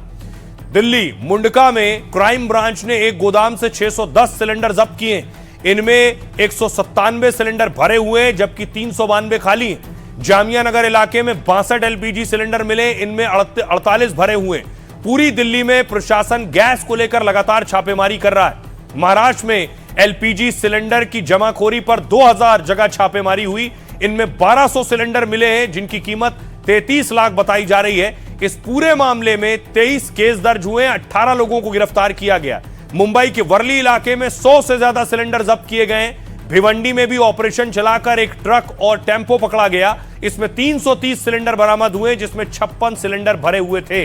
दिल्ली मुंडका में क्राइम ब्रांच ने एक गोदाम से 610 सिलेंडर जब्त किए। इनमें 197 सिलेंडर भरे हुए हैं, जबकि 392 खाली हैं। जामिया नगर इलाके में 62 एलपीजी सिलेंडर मिले, इनमें 48 भरे हुए। पूरी दिल्ली में प्रशासन गैस को लेकर लगातार छापेमारी कर रहा है। महाराष्ट्र में एलपीजी सिलेंडर की जमाखोरी पर 2000 जगह छापेमारी हुई। इनमें 1200 सिलेंडर मिले हैं, जिनकी कीमत 33 लाख बताई जा रही है। इस पूरे मामले में 23 केस दर्ज हुए, 18 लोगों को गिरफ्तार किया गया। मुंबई के वर्ली इलाके में 100 से ज्यादा सिलेंडर जब्त किए गए हैं। भिवंडी में भी ऑपरेशन चलाकर एक ट्रक और टेम्पो पकड़ा गया। इसमें 330 सिलेंडर बरामद हुए, जिसमें 56 सिलेंडर भरे हुए थे।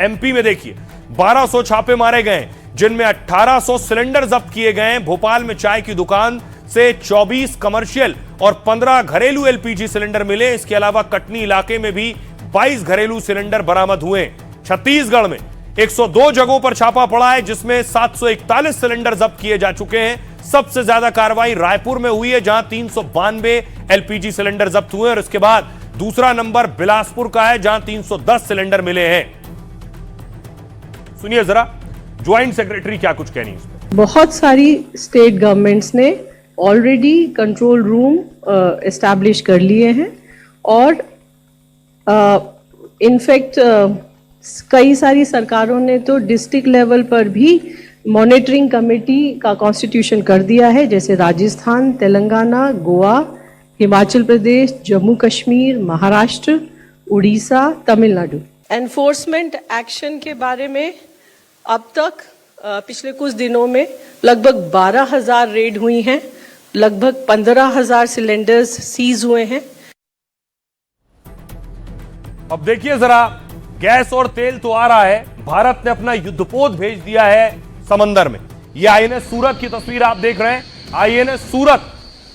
एमपी में देखिए 1200 छापे मारे गए, जिनमें 1800 सिलेंडर जब्त किए गए। भोपाल में चाय की दुकान से 24 कमर्शियल और 15 घरेलू एलपीजी सिलेंडर मिले। इसके अलावा कटनी इलाके में भी 22 घरेलू सिलेंडर बरामद हुए। छत्तीसगढ़ में 102 जगहों पर छापा पड़ा है, जिसमें 741 सिलेंडर जब्त किए जा चुके हैं। सबसे ज्यादा कार्रवाई रायपुर में हुई है, जहां 392 एलपीजी सिलेंडर जब्त हुए, और इसके बाद दूसरा नंबर बिलासपुर का है, जहां 310 सिलेंडर मिले हैं। सुनिए जरा ज्वाइंट सेक्रेटरी क्या कुछ कह रही है। बहुत सारी स्टेट गवर्नमेंट्स ने ऑलरेडी कंट्रोल रूम एस्टैब्लिश कर लिए हैं, और इनफैक्ट कई सारी सरकारों ने तो डिस्ट्रिक्ट लेवल पर भी मॉनिटरिंग कमेटी का कॉन्स्टिट्यूशन कर दिया है, जैसे राजस्थान, तेलंगाना, गोवा, हिमाचल प्रदेश, जम्मू कश्मीर, महाराष्ट्र, उड़ीसा, तमिलनाडु। एनफोर्समेंट एक्शन के बारे में अब तक पिछले कुछ दिनों में लगभग 12,000 रेड हुई हैं, लगभग 15,000 सिलेंडर्स सीज हुए हैं। अब देखिए जरा, गैस और तेल तो आ रहा है, भारत ने अपना युद्धपोत भेज दिया है समंदर में। यह आईएनएस सूरत की तस्वीर आप देख रहे हैं। आईएनएस सूरत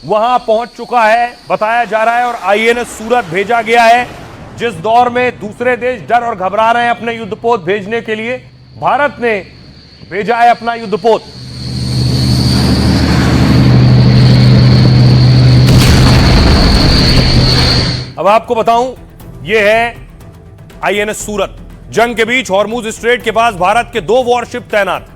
वहां पहुंच चुका है, बताया जा रहा है, और आईएनएस सूरत भेजा गया है। जिस दौर में दूसरे देश डर और घबरा रहे हैं अपने युद्धपोत भेजने के लिए, भारत ने भेजा है अपना युद्धपोत। अब आपको बताऊं, यह है आईएनएस सूरत। जंग के बीच हॉर्मुज स्ट्रेट के पास भारत के 2 वॉरशिप तैनात।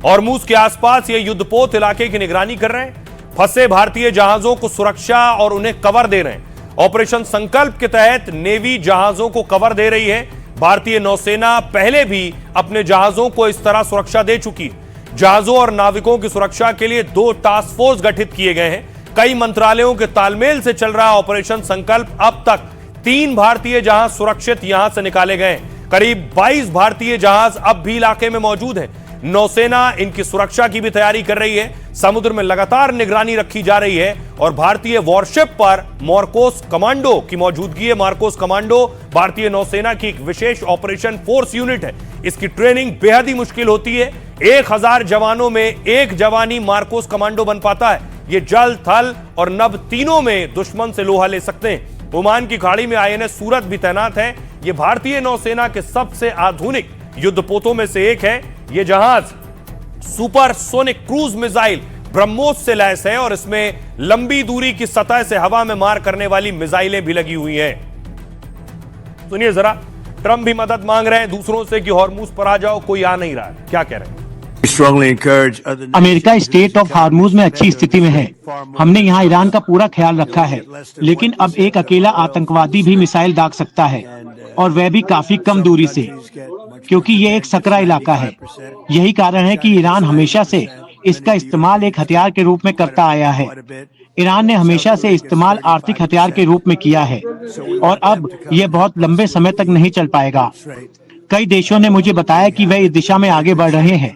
हॉर्मुज के आसपास ये युद्धपोत इलाके की निगरानी कर रहे हैं। फंसे भारतीय जहाजों को सुरक्षा और उन्हें कवर दे रहे हैं। ऑपरेशन संकल्प के तहत नेवी जहाजों को कवर दे रही है। भारतीय नौसेना पहले भी अपने जहाजों को इस तरह सुरक्षा दे चुकी है। जहाजों और नाविकों की सुरक्षा के लिए 2 टास्क फोर्स गठित किए गए हैं। कई मंत्रालयों के तालमेल से चल रहा ऑपरेशन संकल्प। अब तक 3 भारतीय जहाज सुरक्षित यहां से निकाले गए। करीब 22 भारतीय जहाज अब भी इलाके में मौजूद हैं। नौसेना इनकी सुरक्षा की भी तैयारी कर रही है। समुद्र में लगातार निगरानी रखी जा रही है, और भारतीय वॉरशिप पर मार्कोस कमांडो की मौजूदगी है। मार्कोस कमांडो भारतीय नौसेना की एक विशेष ऑपरेशन फोर्स यूनिट है। इसकी ट्रेनिंग बेहद ही मुश्किल होती है। 1000 जवानों में एक जवान ही मार्कोस कमांडो बन पाता है। ये जल, थल और नभ तीनों में दुश्मन से लोहा ले सकते हैं। ओमान की खाड़ी में आईएनएस सूरत भी तैनात है। यह भारतीय नौसेना के सबसे आधुनिक युद्धपोतों में से एक है। यह जहाज सुपरसोनिक क्रूज मिसाइल ब्रह्मोस से लैस है, और इसमें लंबी दूरी की सतह से हवा में मार करने वाली मिसाइलें भी लगी हुई हैं। सुनिए जरा, ट्रंप भी मदद मांग रहे हैं दूसरों से कि हॉर्मुज पर आ जाओ, कोई आ नहीं रहा है। क्या कह रहे हैं? अमेरिका स्टेट ऑफ हार्मुज में अच्छी स्थिति में है। हमने यहाँ ईरान का पूरा ख्याल रखा है, लेकिन अब एक अकेला आतंकवादी भी मिसाइल दाग सकता है, और वह भी काफी कम दूरी से, क्योंकि ये एक सकरा इलाका है। यही कारण है कि ईरान हमेशा से इसका इस्तेमाल एक हथियार के रूप में करता आया है। ईरान ने हमेशा से इस्तेमाल आर्थिक हथियार के रूप में किया है, और अब यह बहुत लंबे समय तक नहीं चल पाएगा। कई देशों ने मुझे बताया कि वे इस दिशा में आगे बढ़ रहे हैं।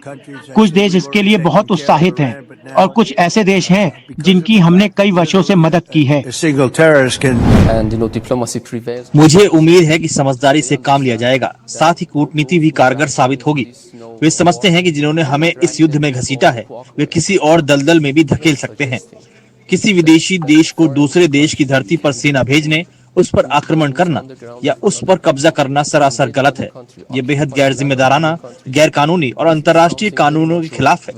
कुछ देश इसके लिए बहुत उत्साहित हैं, और कुछ ऐसे देश हैं जिनकी हमने कई वर्षों से मदद की है। मुझे उम्मीद है कि समझदारी से काम लिया जाएगा, साथ ही कूटनीति भी कारगर साबित होगी। वे समझते हैं कि जिन्होंने हमें इस युद्ध में घसीटा है, वे किसी और दलदल में भी धकेल सकते हैं। किसी विदेशी देश को दूसरे देश की धरती पर सेना भेजने, उस पर आक्रमण करना या उस पर कब्जा करना सरासर गलत है। ये बेहद गैर जिम्मेदाराना, गैर कानूनी और अंतर्राष्ट्रीय कानूनों के खिलाफ है।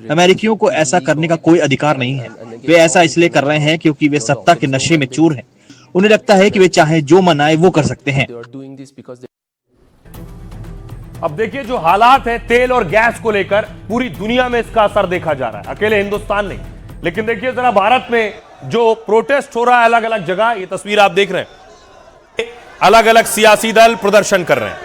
अमेरिकियों को ऐसा करने का कोई अधिकार नहीं है। वे ऐसा इसलिए कर रहे हैं क्योंकि वे सत्ता के नशे में चूर हैं। उन्हें लगता है कि वे चाहे जो मनाए वो कर सकते हैं। अब देखिए, जो हालात है तेल और गैस को लेकर, पूरी दुनिया में इसका असर देखा जा रहा है, अकेले हिंदुस्तान नहीं। लेकिन देखिए जरा, भारत में जो प्रोटेस्ट हो रहा है अलग अलग जगह, ये तस्वीर आप देख रहे हैं, अलग अलग सियासी दल प्रदर्शन कर रहे हैं।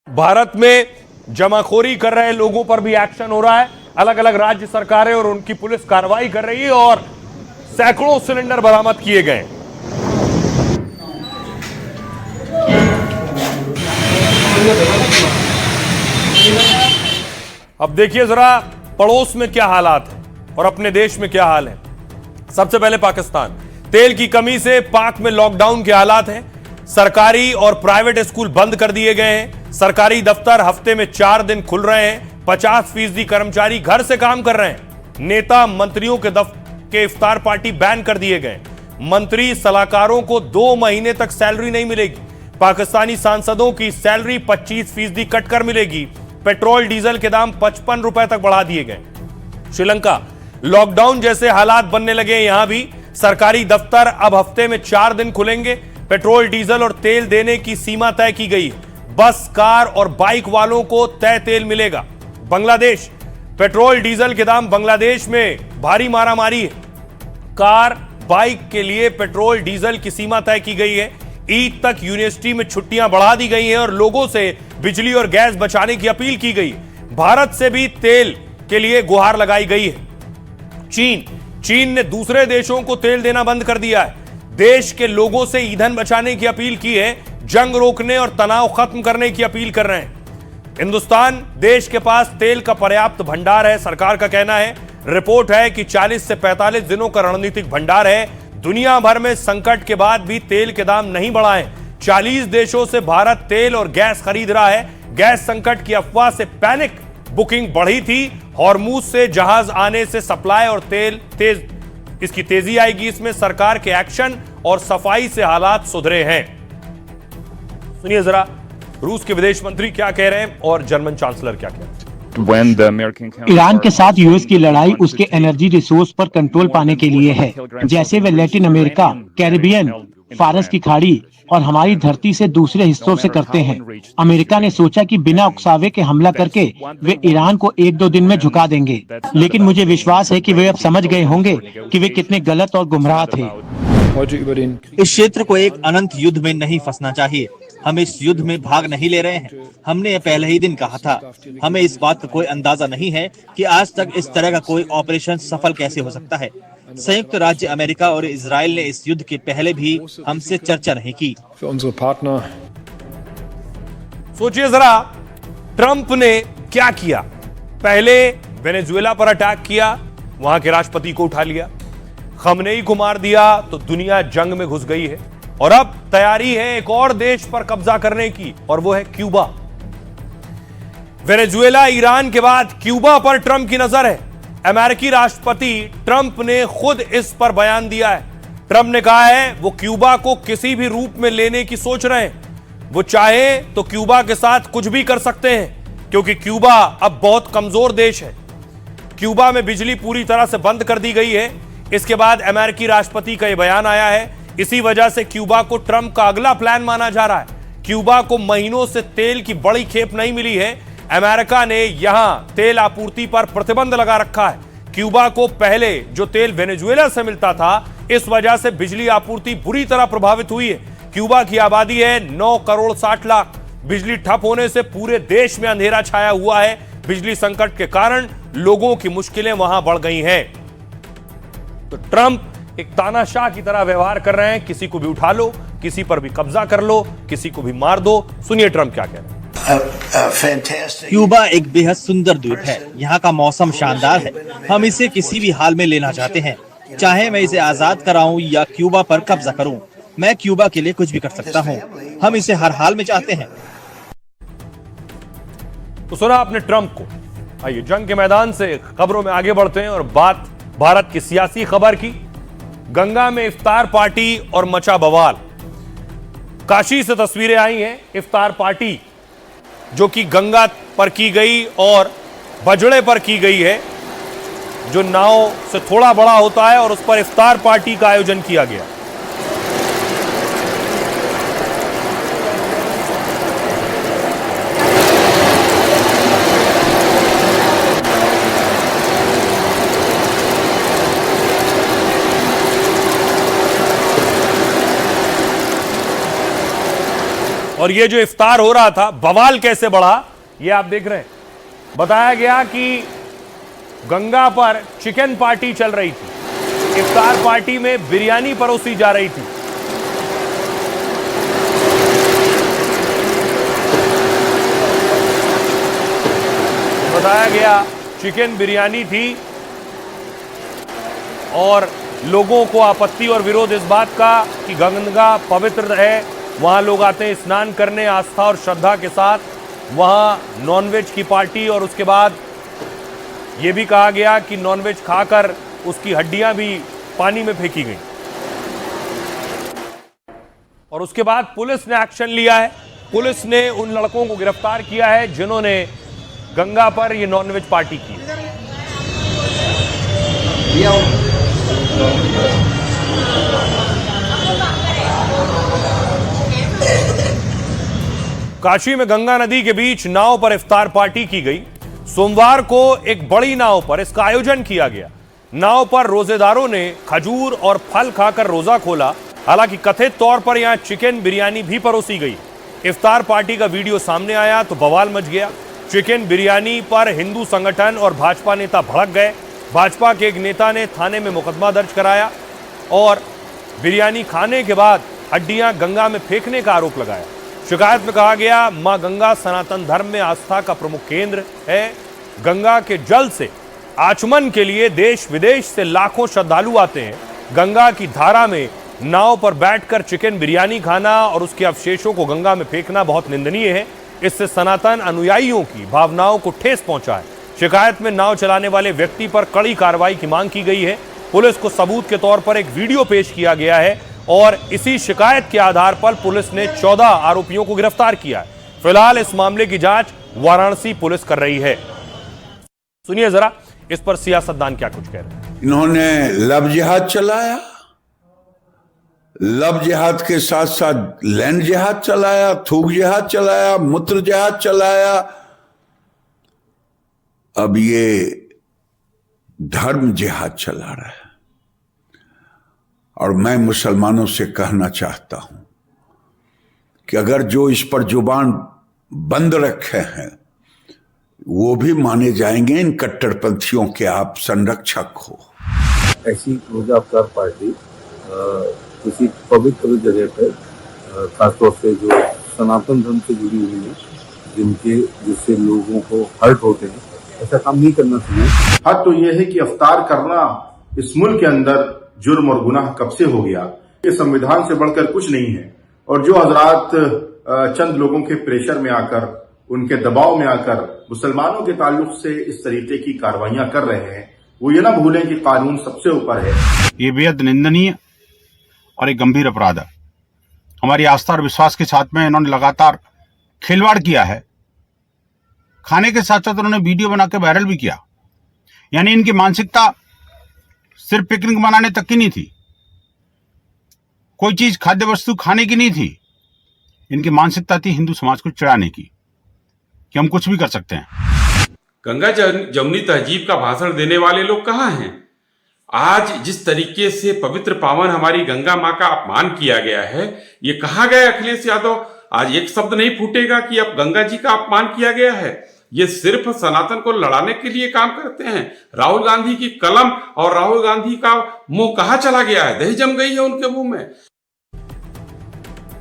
भारत में जमाखोरी कर रहे लोगों पर भी एक्शन हो रहा है। अलग अलग राज्य सरकारें और उनकी पुलिस कार्रवाई कर रही है, और सैकड़ों सिलेंडर बरामद किए गए। अब देखिए जरा पड़ोस में क्या हालात है और अपने देश में क्या हाल है। सबसे पहले पाकिस्तान, तेल की कमी से पाक में लॉकडाउन के हालात हैं। सरकारी और प्राइवेट स्कूल बंद कर दिए गए हैं। सरकारी दफ्तर हफ्ते में 4 दिन खुल रहे हैं। 50% कर्मचारी घर से काम कर रहे हैं। नेता मंत्रियों के इफ्तार पार्टी बैन कर दिए गए। मंत्री सलाहकारों को 2 महीने तक सैलरी नहीं मिलेगी। पाकिस्तानी सांसदों की सैलरी 25% कट कर मिलेगी। पेट्रोल डीजल के दाम 55 रुपए तक बढ़ा दिए गए। श्रीलंका, लॉकडाउन जैसे हालात बनने लगे। यहां भी सरकारी दफ्तर अब हफ्ते में 4 दिन खुलेंगे। पेट्रोल डीजल और तेल देने की सीमा तय की गई है। बस, कार और बाइक वालों को तय तेल मिलेगा। बांग्लादेश, पेट्रोल डीजल के दाम बांग्लादेश में भारी मारामारी है। कार, बाइक के लिए पेट्रोल डीजल की सीमा तय की गई है। ईद तक यूनिवर्सिटी में छुट्टियां बढ़ा दी गई हैं और लोगों से बिजली और गैस बचाने की अपील की गई। भारत से भी तेल के लिए गुहार लगाई गई है। चीन ने दूसरे देशों को तेल देना बंद कर दिया है। देश के लोगों से ईंधन बचाने की अपील की है। जंग रोकने और तनाव खत्म करने की अपील कर रहे हैं। हिंदुस्तान, देश के पास तेल का पर्याप्त भंडार है, सरकार का कहना है। रिपोर्ट है कि 40 से 45 दिनों का रणनीतिक भंडार है। दुनिया भर में संकट के बाद भी तेल के दाम नहीं बढ़ाए। 40 देशों से भारत तेल और गैस खरीद रहा है। गैस संकट की अफवाह से पैनिक बुकिंग बढ़ी थी। हॉर्मूज से जहाज आने से सप्लाई और इसकी तेजी आएगी। इसमें सरकार के एक्शन और सफाई से हालात सुधरे हैं। सुनिए जरा रूस के विदेश मंत्री क्या कह रहे हैं और जर्मन चांसलर क्या कह रहे हैं। ईरान के साथ यूएस की लड़ाई उसके एनर्जी रिसोर्स पर कंट्रोल पाने के लिए है। जैसे वे लैटिन अमेरिका, कैरिबियन, फारस की खाड़ी और हमारी धरती से दूसरे हिस्सों से करते हैं। अमेरिका ने सोचा कि बिना उकसावे के हमला करके वे ईरान को 1-2 दिन में झुका देंगे, लेकिन मुझे विश्वास है कि वे अब समझ गए होंगे कि वे कितने गलत और गुमराह थे। इस क्षेत्र को एक अनंत युद्ध में नहीं फंसना चाहिए। हम इस युद्ध में भाग नहीं ले रहे हैं। हमने पहले ही दिन कहा था। हमें इस बात का कोई अंदाजा नहीं है कि आज तक इस तरह का कोई ऑपरेशन सफल कैसे हो सकता है। संयुक्त राज्य अमेरिका और इजराइल ने इस युद्ध के पहले भी हमसे चर्चा नहीं की। सोचिए जरा, ट्रंप ने क्या किया। पहले वेनेजुएला पर अटैक किया, वहां के राष्ट्रपति को उठा लिया। खमनेई को मार दिया तो दुनिया जंग में घुस गई है। और अब तैयारी है एक और देश पर कब्जा करने की, और वो है क्यूबा। वेनेजुएला, ईरान के बाद क्यूबा पर ट्रंप की नजर है। अमेरिकी राष्ट्रपति ट्रंप ने खुद इस पर बयान दिया है। ट्रंप ने कहा है वो क्यूबा को किसी भी रूप में लेने की सोच रहे हैं। वो चाहे तो क्यूबा के साथ कुछ भी कर सकते हैं, क्योंकि क्यूबा अब बहुत कमजोर देश है। क्यूबा में बिजली पूरी तरह से बंद कर दी गई है। इसके बाद अमेरिकी राष्ट्रपति का यह बयान आया है। इसी वजह से क्यूबा को ट्रंप का अगला प्लान माना जा रहा है। क्यूबा को महीनों से तेल की बड़ी खेप नहीं मिली है। अमेरिका ने यहां तेल आपूर्ति पर प्रतिबंध लगा रखा है। क्यूबा को पहले जो तेल वेनेजुएला से मिलता था, इस वजह से बिजली आपूर्ति बुरी तरह प्रभावित हुई है। क्यूबा की आबादी है 9 करोड़ 60 लाख। बिजली ठप होने से पूरे देश में अंधेरा छाया हुआ है। बिजली संकट के कारण लोगों की मुश्किलें वहां बढ़ गई हैं। तो ट्रंप एक तानाशाह की तरह व्यवहार कर रहे हैं। किसी को भी उठा लो, किसी पर भी कब्जा कर लो, किसी को भी मार दो। सुनिए ट्रंप क्या कह रहे हैं। क्यूबा एक बेहद सुंदर द्वीप है। यहाँ का मौसम शानदार है। हम इसे किसी भी हाल में लेना चाहते हैं, चाहे मैं इसे आजाद कराऊं या क्यूबा पर कब्जा करूं। मैं क्यूबा के लिए कुछ भी कर सकता हूं। हम इसे हर हाल में चाहते हैं। तो सुना आपने ट्रंप को। आइए जंग के मैदान से खबरों में आगे बढ़ते हैं और बात भारत की सियासी खबर की। गंगा में इफ्तार पार्टी और मचा बवाल। काशी से तस्वीरें आई हैं इफ्तार पार्टी जो कि गंगा पर की गई और बजड़े पर की गई है, जो नाव से थोड़ा बड़ा होता है, और उस पर इफ्तार पार्टी का आयोजन किया गया। और ये जो इफ्तार हो रहा था, बवाल कैसे बढ़ा ये आप देख रहे हैं। बताया गया कि गंगा पर चिकन पार्टी चल रही थी। इफ्तार पार्टी में बिरयानी परोसी जा रही थी। बताया गया चिकन बिरयानी थी और लोगों को आपत्ति और विरोध इस बात का कि गंगा पवित्र है, वहां लोग आते हैं स्नान करने आस्था और श्रद्धा के साथ, वहां नॉनवेज की पार्टी, और उसके बाद यह भी कहा गया कि नॉनवेज खाकर उसकी हड्डियां भी पानी में फेंकी गई। और उसके बाद पुलिस ने एक्शन लिया है। पुलिस ने उन लड़कों को गिरफ्तार किया है जिन्होंने गंगा पर यह नॉनवेज पार्टी की। काशी में गंगा नदी के बीच नाव पर इफ्तार पार्टी की गई। सोमवार को एक बड़ी नाव पर इसका आयोजन किया गया। नाव पर रोजेदारों ने खजूर और फल खाकर रोजा खोला। हालांकि कथित तौर पर यहां चिकन बिरयानी भी परोसी गई। इफ्तार पार्टी का वीडियो सामने आया तो बवाल मच गया। चिकन बिरयानी पर हिंदू संगठन और भाजपा नेता भड़क गए। भाजपा के एक नेता ने थाने में मुकदमा दर्ज कराया और बिरयानी खाने के बाद हड्डियां गंगा में फेंकने का आरोप लगाया। शिकायत में कहा गया, मां गंगा सनातन धर्म में आस्था का प्रमुख केंद्र है। गंगा के जल से आचमन के लिए देश विदेश से लाखों श्रद्धालु आते हैं। गंगा की धारा में नाव पर बैठकर चिकन बिरयानी खाना और उसके अवशेषों को गंगा में फेंकना बहुत निंदनीय है। इससे सनातन अनुयायियों की भावनाओं को ठेस पहुंचा है। शिकायत में नाव चलाने वाले व्यक्ति पर कड़ी कार्रवाई की मांग की गई है। पुलिस को सबूत के तौर पर एक वीडियो पेश किया गया है और इसी शिकायत के आधार पर पुलिस ने 14 आरोपियों को गिरफ्तार किया है। फिलहाल इस मामले की जांच वाराणसी पुलिस कर रही है। सुनिए जरा इस पर सियासतदान क्या कुछ कह रहे हैं। इन्होंने लव जिहाद चलाया, लव जिहाद के साथ साथ लैंड जिहाद चलाया, थूक जिहाद चलाया, मूत्र जिहाद चलाया। अब ये धर्म जिहाद चला रहा है। और मैं मुसलमानों से कहना चाहता हूं कि अगर जो इस पर जुबान बंद रखे हैं वो भी माने जाएंगे। इन कट्टरपंथियों के आप संरक्षक हो। ऐसी रोजा अफ्तार पार्टी किसी पवित्र जगह पर खासतौर से जो सनातन धर्म से जुड़ी हुई है, जिससे लोगों को हर्ट होते हैं, ऐसा काम नहीं करना चाहिए। हद तो यह है कि अफ्तार करना इस मुल्क के अंदर जुर्म और गुनाह कब से हो गया। ये संविधान से बढ़कर कुछ नहीं है। और जो हजरात चंद लोगों के प्रेशर में आकर, उनके दबाव में आकर मुसलमानों के ताल्लुक से इस तरीके की कार्रवाइयां कर रहे हैं, वो ये ना भूलें कि कानून सबसे ऊपर है। ये बेहद निंदनीय और एक गंभीर अपराध है। हमारी आस्था और विश्वास के साथ में इन्होंने लगातार खिलवाड़ किया है। खाने के साथ साथ उन्होंने वीडियो बना के वायरल भी किया। यानी इनकी मानसिकता सिर्फ पिकनिक मनाने तक की नहीं थी, कोई चीज खाद्य वस्तु खाने की नहीं थी। इनकी मानसिकता थी हिंदू समाज को चिढ़ाने की कि हम कुछ भी कर सकते हैं। गंगा जमुनी तहजीब का भाषण देने वाले लोग कहाँ हैं? आज जिस तरीके से पवित्र पावन हमारी गंगा माँ का अपमान किया गया है, ये कहाँ गए अखिलेश यादव? आज एक शब्द नहीं फूटेगा कि अब गंगा जी का अपमान किया गया है। ये सिर्फ सनातन को लड़ाने के लिए काम करते हैं। राहुल गांधी की कलम और राहुल गांधी का मुंह कहाँ चला गया है? दही जम गई है उनके मुंह में।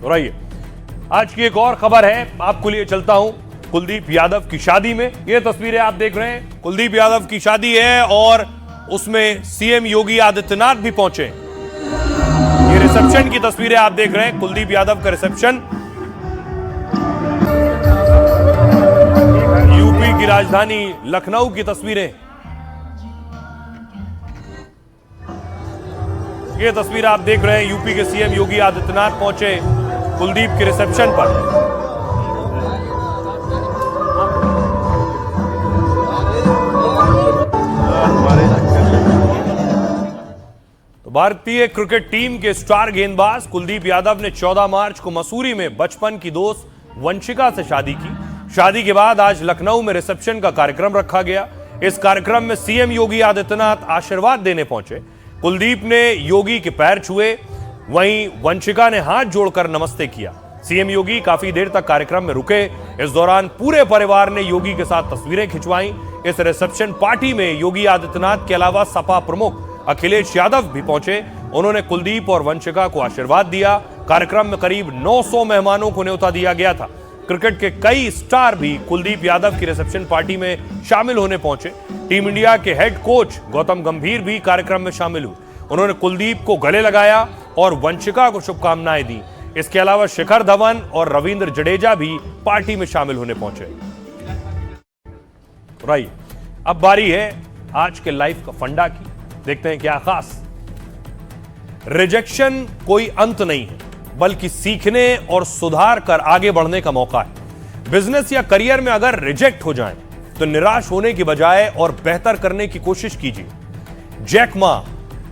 रहिए, आज की एक और खबर है, आपको लिए चलता हूं कुलदीप यादव की शादी में। ये तस्वीरें आप देख रहे हैं, कुलदीप यादव की शादी है और उसमें सीएम योगी आदित्यनाथ भी पहुंचे। ये रिसेप्शन की तस्वीरें आप देख रहे हैं, कुलदीप यादव का रिसेप्शन। यूपी की राजधानी लखनऊ की तस्वीरें। ये तस्वीर आप देख रहे हैं, यूपी के सीएम योगी आदित्यनाथ पहुंचे कुलदीप के रिसेप्शन पर। तो भारतीय क्रिकेट टीम के स्टार गेंदबाज कुलदीप यादव ने 14 मार्च को मसूरी में बचपन की दोस्त वंशिका से शादी की। शादी के बाद आज लखनऊ में रिसेप्शन का कार्यक्रम रखा गया। इस कार्यक्रम में सीएम योगी आदित्यनाथ आशीर्वाद देने पहुंचे। कुलदीप ने योगी के पैर छुए, वहीं वंशिका ने हाथ जोड़कर नमस्ते किया। सीएम योगी काफी देर तक कार्यक्रम में रुके। इस दौरान पूरे परिवार ने योगी के साथ तस्वीरें खिंचवाईं। इस रिसेप्शन पार्टी में योगी आदित्यनाथ के अलावा सपा प्रमुख अखिलेश यादव भी पहुंचे। उन्होंने कुलदीप और वंशिका को आशीर्वाद दिया। कार्यक्रम में करीब 900 मेहमानों को न्योता दिया गया था। क्रिकेट के कई स्टार भी कुलदीप यादव की रिसेप्शन पार्टी में शामिल होने पहुंचे। टीम इंडिया के हेड कोच गौतम गंभीर भी कार्यक्रम में शामिल हुए। उन्होंने कुलदीप को गले लगाया और वंशिका को शुभकामनाएं दी। इसके अलावा शिखर धवन और रविंद्र जडेजा भी पार्टी में शामिल होने पहुंचे। राइट, अब बारी है आज के लाइफ का फंडा की। देखते हैं क्या खास। रिजेक्शन कोई अंत नहीं है, बल्कि सीखने और सुधार कर आगे बढ़ने का मौका है। बिजनेस या करियर में अगर रिजेक्ट हो जाएं, तो निराश होने की बजाय और बेहतर करने की कोशिश कीजिए। जैक मा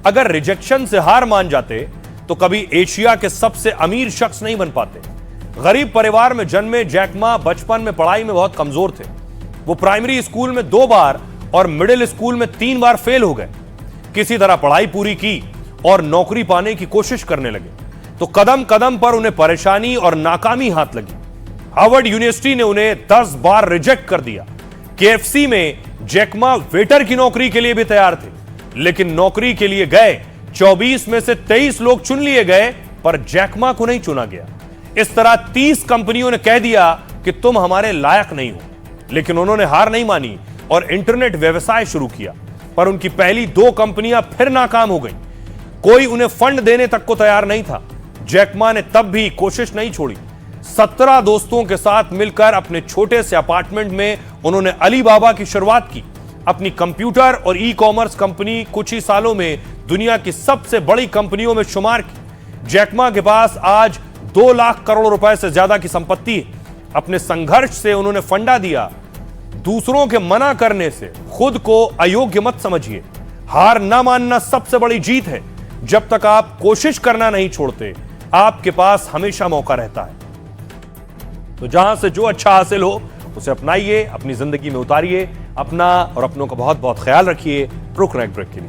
अगर रिजेक्शन से हार मान जाते तो कभी एशिया के सबसे अमीर शख्स नहीं बन पाते। गरीब परिवार में जन्मे जैक मा बचपन में पढ़ाई में बहुत कमजोर थे। वो प्राइमरी स्कूल में 2 बार और मिडिल स्कूल में 3 बार फेल हो गए। किसी तरह पढ़ाई पूरी की और नौकरी पाने की कोशिश करने लगे तो कदम कदम पर उन्हें परेशानी और नाकामी हाथ लगी। हार्वर्ड यूनिवर्सिटी ने उन्हें 10 बार रिजेक्ट कर दिया। केएफसी में जैक मा वेटर की नौकरी के लिए भी तैयार थे, लेकिन नौकरी के लिए गए 24 में से 23 लोग चुन लिए गए, पर जैक मा को नहीं चुना गया। इस तरह 30 कंपनियों ने कह दिया कि तुम हमारे लायक नहीं हो, लेकिन उन्होंने हार नहीं मानी और इंटरनेट व्यवसाय शुरू किया। पर उनकी पहली 2 कंपनियां फिर नाकाम हो गई। कोई उन्हें फंड देने तक को तैयार नहीं था। जैक मा ने तब भी कोशिश नहीं छोड़ी। 17 दोस्तों के साथ मिलकर अपने छोटे से अपार्टमेंट में उन्होंने अलीबाबा की शुरुआत की। अपनी कंप्यूटर और ई कॉमर्स कंपनी कुछ ही सालों में दुनिया की सबसे बड़ी कंपनियों में शुमार की। जैक मा के पास आज 2 लाख करोड़ रुपए से ज्यादा की संपत्ति है। अपने संघर्ष से उन्होंने फंडा दिया। दूसरों के मना करने से खुद को अयोग्य मत समझिए। हार ना मानना सबसे बड़ी जीत है। जब तक आप कोशिश करना नहीं छोड़ते, आपके पास हमेशा मौका रहता है। तो जहां से जो अच्छा हासिल हो उसे अपनाइए, अपनी जिंदगी में उतारिए। अपना और अपनों का बहुत बहुत ख्याल रखिए। रुक रहे हैं ब्रेक के लिए।